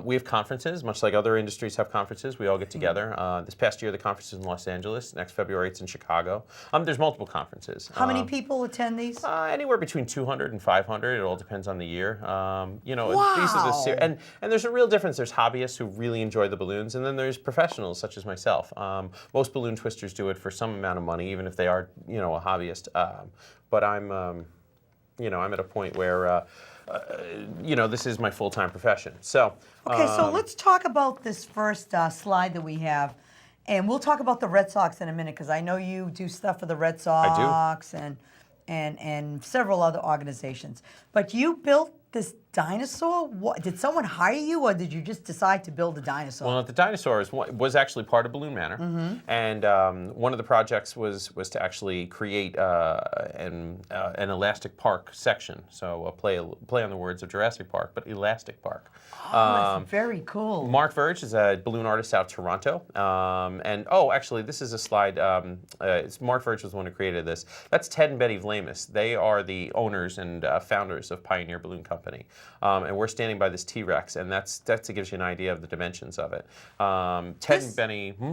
we have conferences, much like other industries have conferences. We all get together. This past year, the conference is in Los Angeles. Next February, it's in Chicago. There's multiple conferences. How many people attend these? Anywhere between 200 and 500. It all depends on the year. Wow. These are and there's a real difference. There's hobbyists who really enjoy the balloons, and then there's professionals such as myself. Most balloon twisters do it for some amount of money, even if they are, a hobbyist. But I'm at a point where, this is my full-time profession. So. Okay, so let's talk about this first slide that we have, and we'll talk about the Red Sox in a minute, because I know you do stuff for the Red Sox and several other organizations. But you built this dinosaur? What, did someone hire you, or did you just decide to build a dinosaur? Well, the dinosaur was actually part of Balloon Manor, and one of the projects was to actually create an Elastic Park section. So a play on the words of Jurassic Park, but Elastic Park. Oh, that's very cool. Mark Verge is a balloon artist out of Toronto, and actually, this is a slide. Mark Verge was the one who created this. That's Ted and Betty Vlamis. They are the owners and founders of Pioneer Balloon Company. And we're standing by this T-Rex, and that gives you an idea of the dimensions of it. Ted and Benny... Go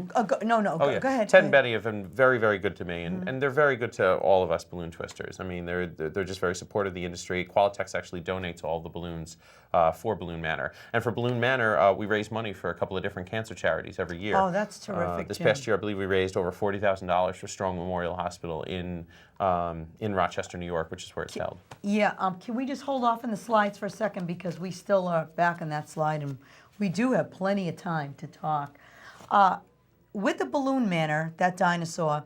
ahead. Ted and Benny have been very, very good to me, and they're very good to all of us balloon twisters. I mean, they're just very supportive of the industry. Qualitex actually donates all the balloons for Balloon Manor. And for Balloon Manor, we raise money for a couple of different cancer charities every year. Oh, that's terrific, This Jim. past year, I believe we raised over $40,000 for Strong Memorial Hospital in in Rochester, New York, which is where it's held. Yeah, can we just hold off on the slides for a second because we still are back on that slide and we do have plenty of time to talk. With the balloon manor, that dinosaur,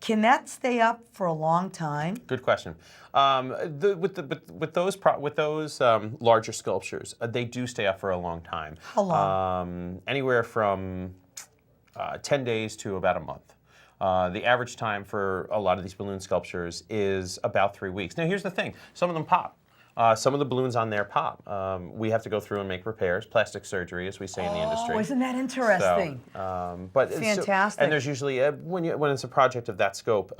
can that stay up for a long time? Good question. With those larger sculptures, they do stay up for a long time. How long? Anywhere from 10 days to about a month. The average time for a lot of these balloon sculptures is about 3 weeks. Now, here's the thing. Some of them pop. Some of the balloons on there pop. We have to go through and make repairs, plastic surgery, as we say in the industry. Oh, isn't that interesting? So, but fantastic. And there's usually when it's a project of that scope,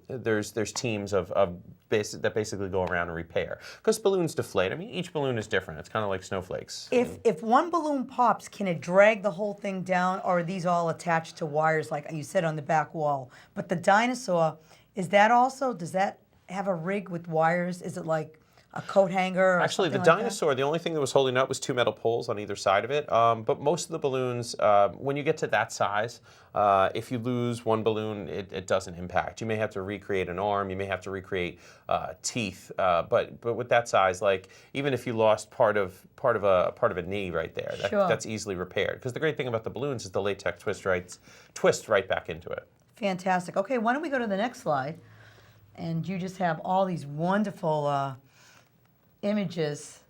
there's teams that basically go around and repair because balloons deflate. I mean, each balloon is different. It's kind of like snowflakes. If one balloon pops, can it drag the whole thing down, or are these all attached to wires, like you said, on the back wall? But the dinosaur, does that have a rig with wires? Is it like a coat hanger? Or Actually, the something like dinosaur, the only thing that was holding up was 2 metal poles on either side of it. But most of the balloons, when you get to that size, if you lose one balloon, it doesn't impact. You may have to recreate an arm, you may have to recreate teeth, but with that size, like even if you lost part of a knee right there, Sure. that's easily repaired. Because the great thing about the balloons is the latex twist right back into it. Fantastic. Okay, why don't we go to the next slide? And you just have all these wonderful images.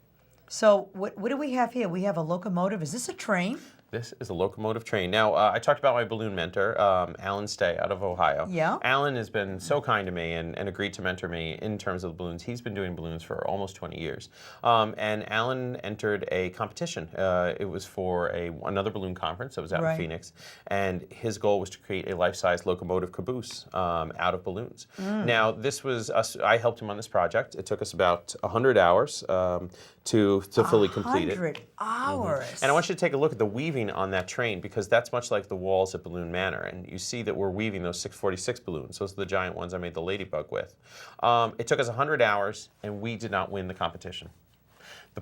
So what do we have here? We have a locomotive. Is this a train? This is a locomotive train. Now, I talked about my balloon mentor, Alan Stay, out of Ohio. Yeah. Alan has been so kind to me and agreed to mentor me in terms of the balloons. He's been doing balloons for almost 20 years. And Alan entered a competition. It was for another balloon conference that was out in Phoenix. And his goal was to create a life-size locomotive caboose out of balloons. Now, this was I helped him on this project. It took us about 100 hours to fully complete it. 100 hours. And I want you to take a look at the weaving on that train because that's much like the walls at Balloon Manor. And you see that we're weaving those 646 balloons. Those are the giant ones I made the ladybug with. It took us 100 hours and we did not win the competition.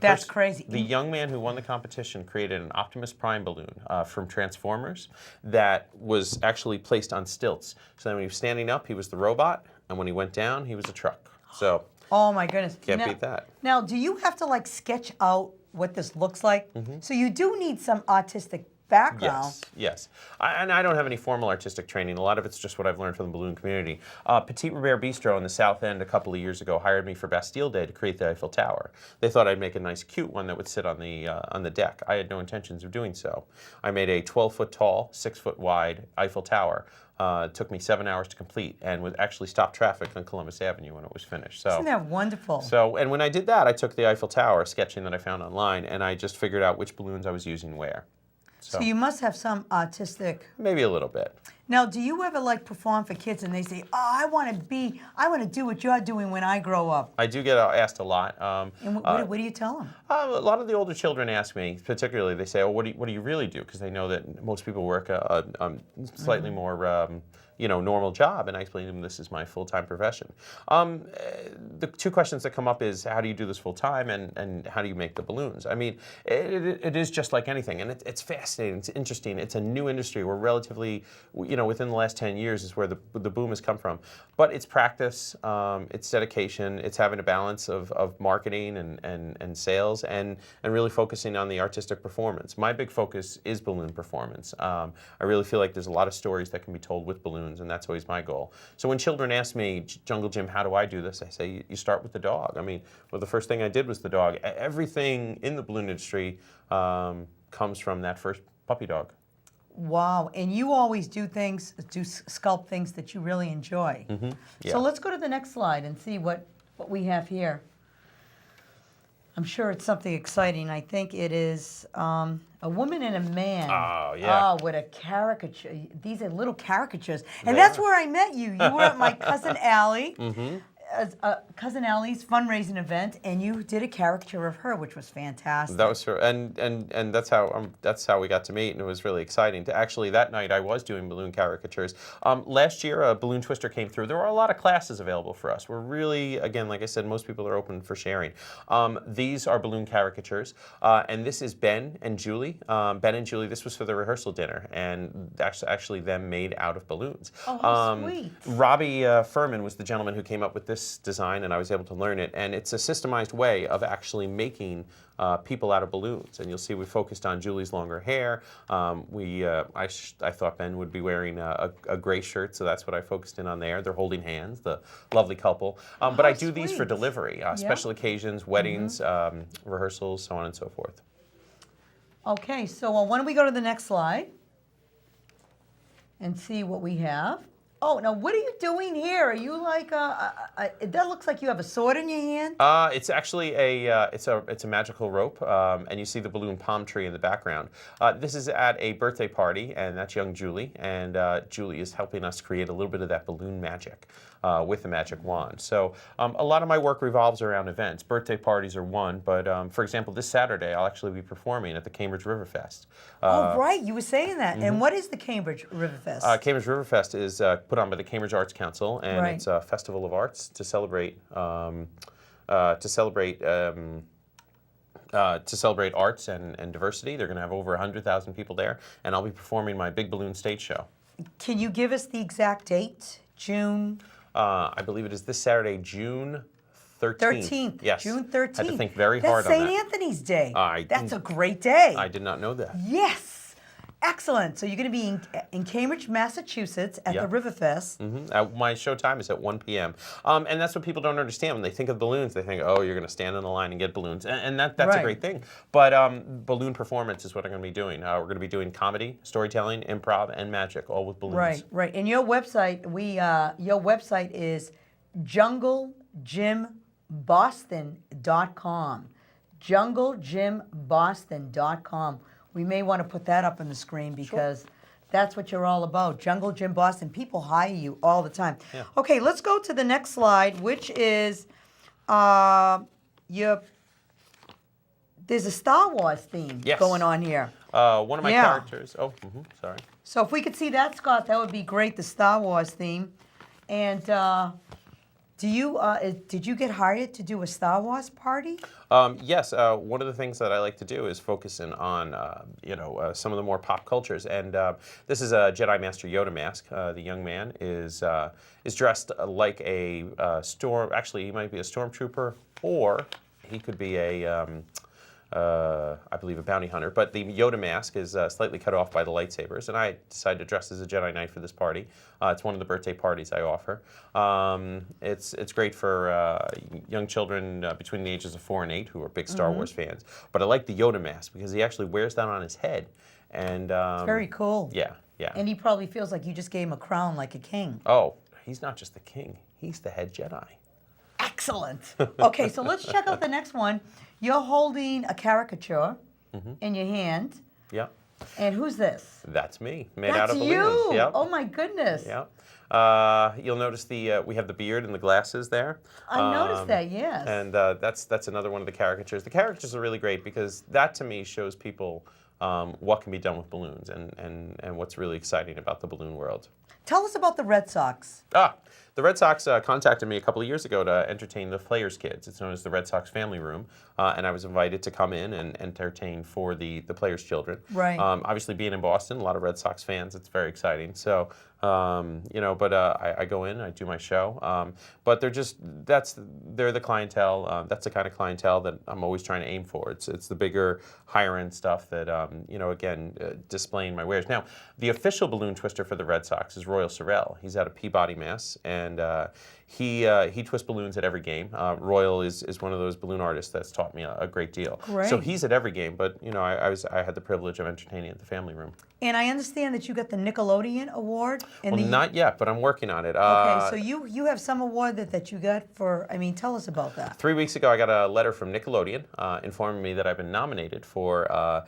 That's crazy. The young man who won the competition created an Optimus Prime balloon from Transformers that was actually placed on stilts. So then when he was standing up, he was the robot, and when he went down, he was a truck. So Oh my goodness. can't beat that. Now, do you have to like sketch out what this looks like? So you do need some artistic background. Yes. And I don't have any formal artistic training. A lot of it's just what I've learned from the balloon community. Petit Robert Bistro in the South End a couple of years ago hired me for Bastille Day to create the Eiffel Tower. They thought I'd make a nice, cute one that would sit on the deck. I had no intentions of doing so. I made a 12-foot tall, 6-foot wide Eiffel Tower. It took me 7 hours to complete and would actually stop traffic on Columbus Avenue when it was finished. So, Isn't that wonderful? and when I did that, I took the Eiffel Tower sketching that I found online, and I just figured out which balloons I was using where. So you must have some artistic. Maybe a little bit. Now, do you ever like perform for kids and they say, "Oh, I want to do what you're doing when I grow up"? I do get asked a lot. And what do you tell them? A lot of the older children ask me, particularly, they say, "Oh, what do you really do?" Because they know that most people work a slightly more normal job, and I explain to them this is my full-time profession. The two questions that come up is how do you do this full-time, and how do you make the balloons? I mean, it is just like anything, and it's fascinating, it's interesting, it's a new industry. We're relatively, within the last 10 years is where the boom has come from. But it's practice, it's dedication, it's having a balance of marketing and sales, and really focusing on the artistic performance. My big focus is balloon performance. I really feel like there's a lot of stories that can be told with balloons, and that's always my goal. So when children ask me, Jungle Jim, how do I do this? I say, you start with the dog. I mean, well, the first thing I did was the dog. Everything in the balloon industry comes from that first puppy dog. Wow, and you always sculpt things that you really enjoy. Yeah. So let's go to the next slide and see what we have here. I'm sure it's something exciting. I think it is a woman and a man. Oh, yeah. Oh, what a caricature. These are little caricatures. And that's where I met you. You were at my cousin Allie. Cousin Allie's fundraising event, and you did a caricature of her, which was fantastic. That was her, and that's how we got to meet, and it was really exciting. To actually that night, I was doing balloon caricatures. Last year, a balloon twister came through. There were a lot of classes available for us. We're really, again, like I said, most people are open for sharing. These are balloon caricatures, and this is Ben and Julie. Ben and Julie. This was for the rehearsal dinner, and actually them made out of balloons. Oh, how sweet! Robbie Furman was the gentleman who came up with this design, and I was able to learn it. And it's a systemized way of actually making people out of balloons. And you'll see we focused on Julie's longer hair. I thought Ben would be wearing a gray shirt, so that's what I focused in on there. They're holding hands, the lovely couple. But I do these for delivery, special occasions, weddings, rehearsals, so on and so forth. Okay, so why don't we go to the next slide and see what we have. Oh, now what are you doing here? Are you like that looks like you have a sword in your hand? It's actually it's a magical rope, and you see the balloon palm tree in the background. This is at a birthday party, and that's young Julie, and Julie is helping us create a little bit of that balloon magic with the magic wand. So a lot of my work revolves around events. Birthday parties are one, but for example, this Saturday I'll actually be performing at the Cambridge River Fest. Oh, right, you were saying that. And what is the Cambridge River Fest? Cambridge River Fest is put on by the Cambridge Arts Council, and it's a festival of arts to celebrate arts and diversity. They're going to have over 100,000 people there, and I'll be performing my big balloon stage show. Can you give us the exact date? June? I believe it is this Saturday, June 13th. Yes. June 13th. Had to think very hard on that. That's St. Anthony's Day. That's a great day. I did not know that. Yes. Excellent. So you're going to be in Cambridge, Massachusetts at the River Fest. My show time is at 1 p.m. And that's what people don't understand. When they think of balloons, they think, oh, you're going to stand in the line and get balloons. And that's a great thing. But balloon performance is what I'm going to be doing. We're going to be doing comedy, storytelling, improv, and magic, all with balloons. Right. And your website, your website is JungleGymBoston.com. JungleGymBoston.com. We may want to put that up on the screen because that's what you're all about. Jungle Gym Boston. People hire you all the time. Yeah. Okay, let's go to the next slide, which is there's a Star Wars theme going on here. One of my characters. Oh, sorry. So if we could see that, Scott, that would be great, the Star Wars theme. And did you get hired to do a Star Wars party? Yes. One of the things that I like to do is focus in on some of the more pop cultures, and this is a Jedi Master Yoda mask. The young man is dressed like a storm. Actually, he might be a stormtrooper, or he could be I believe a bounty hunter, but the Yoda mask is slightly cut off by the lightsabers, and I decided to dress as a Jedi Knight for this party. It's one of the birthday parties I offer. It's great for young children between the ages of 4 and 8 who are big Star Wars fans. But I like the Yoda mask because he actually wears that on his head, and it's very cool. Yeah. And he probably feels like you just gave him a crown like a king. Oh, he's not just the king; he's the head Jedi. Excellent. Okay, so let's check out the next one. You're holding a caricature in your hand. Yeah. And who's this? That's me, made out of balloons. That's you. Yep. Oh my goodness. Yeah. You'll notice we have the beard and the glasses there. I noticed that, yes. And that's another one of the caricatures. The caricatures are really great because that to me shows people what can be done with balloons and what's really exciting about the balloon world. Tell us about the Red Sox. The Red Sox contacted me a couple of years ago to entertain the Players' Kids. It's known as the Red Sox Family Room, and I was invited to come in and entertain for the Players' children. Right. Obviously, being in Boston, a lot of Red Sox fans. It's very exciting. So, I go in, I do my show. But they're the clientele. That's the kind of clientele that I'm always trying to aim for. It's the bigger, higher end stuff that displaying my wares. Now, the official balloon twister for the Red Sox is Royal Sorrell. He's out of Peabody, Mass, and he twists balloons at every game. Royal is one of those balloon artists that's taught me a great deal. Great. So he's at every game, but I had the privilege of entertaining at the family room. And I understand that you got the Nickelodeon Award. Not yet, but I'm working on it. Okay, so you have some award that you got for. Tell us about that. 3 weeks ago, I got a letter from Nickelodeon informing me that I've been nominated for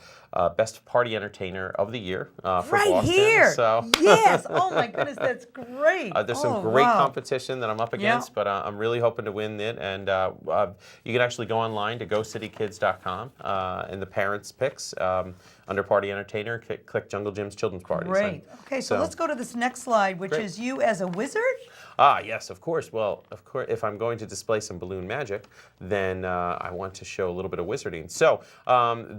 Best Party Entertainer of the Year for right Boston. Here. So yes. Oh my goodness, that's great. There's some great competition that I'm up up against, but I'm really hoping to win it. And you can actually go online to GoCityKids.com in the parents' picks under Party Entertainer. Click Jungle Jim's Children's Parties. Great. Okay, so let's go to this next slide, which is you as a wizard. Yes, of course. Well, of course, if I'm going to display some balloon magic, then I want to show a little bit of wizarding. So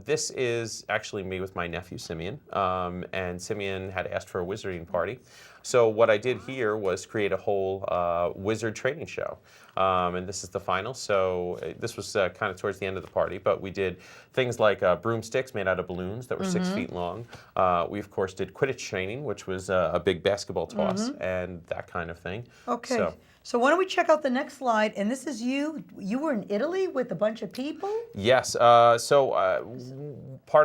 this is actually me with my nephew, Simeon. And Simeon had asked for a wizarding party. So what I did here was create a whole wizard training show. And this is the final. So this was kind of towards the end of the party, but we did things like broomsticks made out of balloons that were 6 feet long. We, of course, did Quidditch training, which was a big basketball toss and that kind of thing. Okay. So why don't we check out the next slide? And this is you. You were in Italy with a bunch of people? Yes. Part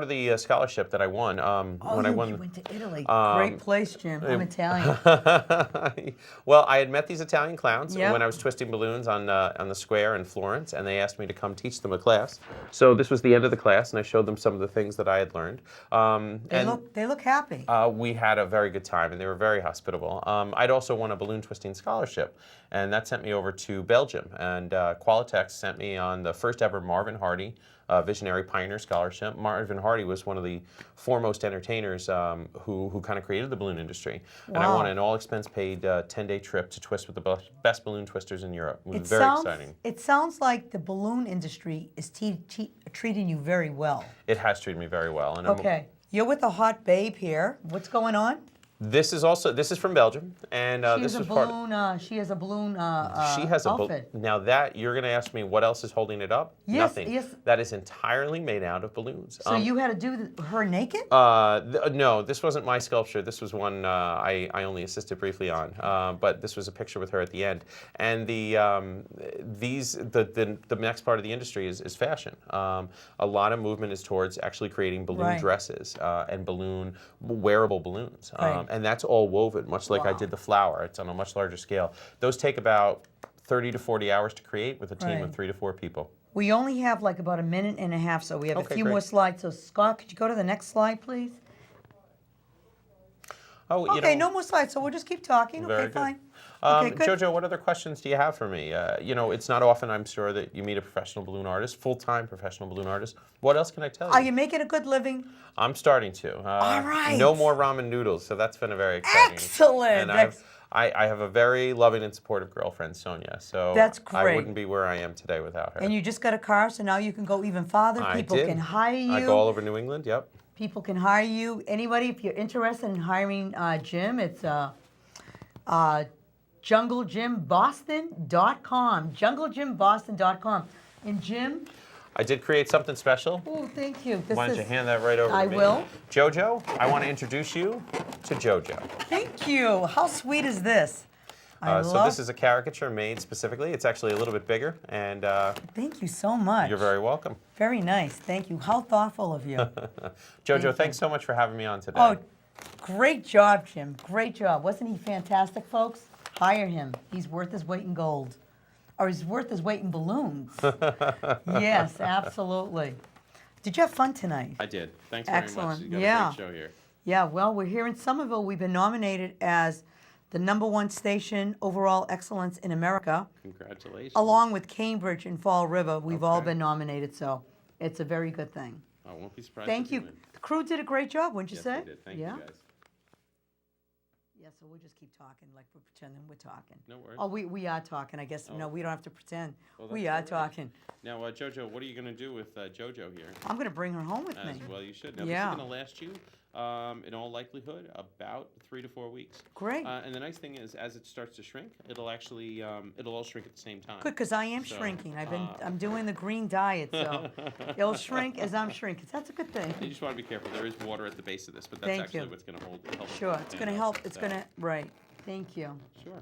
of the scholarship that I won when I won. You went to Italy. Great place, Jim. I'm Italian. Well, I had met these Italian clowns when I was twisting balloons on the square in Florence, and they asked me to come teach them a class. So this was the end of the class, and I showed them some of the things that I had learned. They look happy. We had a very good time, and they were very hospitable. I'd also won a balloon twisting scholarship, and that sent me over to Belgium. And Qualitex sent me on the first ever Marvin Hardy Visionary Pioneer Scholarship. Marvin Hardy was one of the foremost entertainers who kind of created the balloon industry. And I won an all-expense-paid 10-day trip to twist with the best balloon twisters in Europe. It was very exciting. It sounds like the balloon industry is treating you very well. It has treated me very well. And okay. You're with a hot babe here. What's going on? This is from Belgium, and this was she has a balloon. She has outfit. Now that you're going to ask me what else is holding it up? Yes, nothing. yes. That is entirely made out of balloons. So you had to do her naked? No, this wasn't my sculpture. This was one I only assisted briefly on. But this was a picture with her at the end. And the next part of the industry is fashion. A lot of movement is towards actually creating balloon dresses and wearable balloons. And that's all woven, much like I did the flower. It's on a much larger scale. Those take about 30 to 40 hours to create with a team of 3 to 4 people. We only have like about a minute and a half, so we have a few more slides. So Scott, could you go to the next slide, please? Oh, okay, no more slides, so we'll just keep talking. Okay, fine. Okay, good. Jojo, what other questions do you have for me? It's not often, I'm sure, that you meet a professional balloon artist, full-time professional balloon artist. What else can I tell you? Are you making a good living? I'm starting to. All right. No more ramen noodles, so that's been a very exciting. Excellent. And I have a very loving and supportive girlfriend, Sonia. So that's great. I wouldn't be where I am today without her. And you just got a car, so now you can go even farther. People can hire you. I go all over New England. Yep. People can hire you. Anybody, if you're interested in hiring Jim, it's JungleJimBoston.com. JungleJimBoston.com. And Jim? I did create something special. Oh, thank you. Why don't you hand that right over to me? I will. Jojo, I want to introduce you to Jojo. Thank you. How sweet is this? So this is a caricature made specifically. It's actually a little bit bigger. And thank you so much. You're very welcome. Very nice. Thank you. How thoughtful of you. Jojo, thanks so much for having me on today. Oh, great job, Jim. Great job. Wasn't he fantastic, folks? Hire him. He's worth his weight in gold. Or he's worth his weight in balloons. Yes, absolutely. Did you have fun tonight? I did. Thanks very much. You got a great show here. Yeah, well, we're here in Somerville. We've been nominated as the #1 station overall excellence in America. Congratulations. Along with Cambridge and Fall River. We've all been nominated, so it's a very good thing. I won't be surprised. Thank you. The crew did a great job, wouldn't you say? Yes, they did. Thank you, guys. Yeah, so we'll just keep talking like we're pretending we're talking. No worries. Oh, we are talking, I guess. No, we don't have to pretend. Well, we are talking. Now, Jojo, what are you going to do with Jojo here? I'm going to bring her home with me. Well, you should. Now, this is going to last you, in all likelihood, about 3 to 4 weeks. Great. And the nice thing is, as it starts to shrink, it'll actually, it'll all shrink at the same time. Good, because I am shrinking. I'm doing the green diet, so it'll shrink as I'm shrinking. That's a good thing. You just want to be careful. There is water at the base of this, but that's actually what's going to help. Sure, it's going to help. It's going to, right. Thank you. Sure.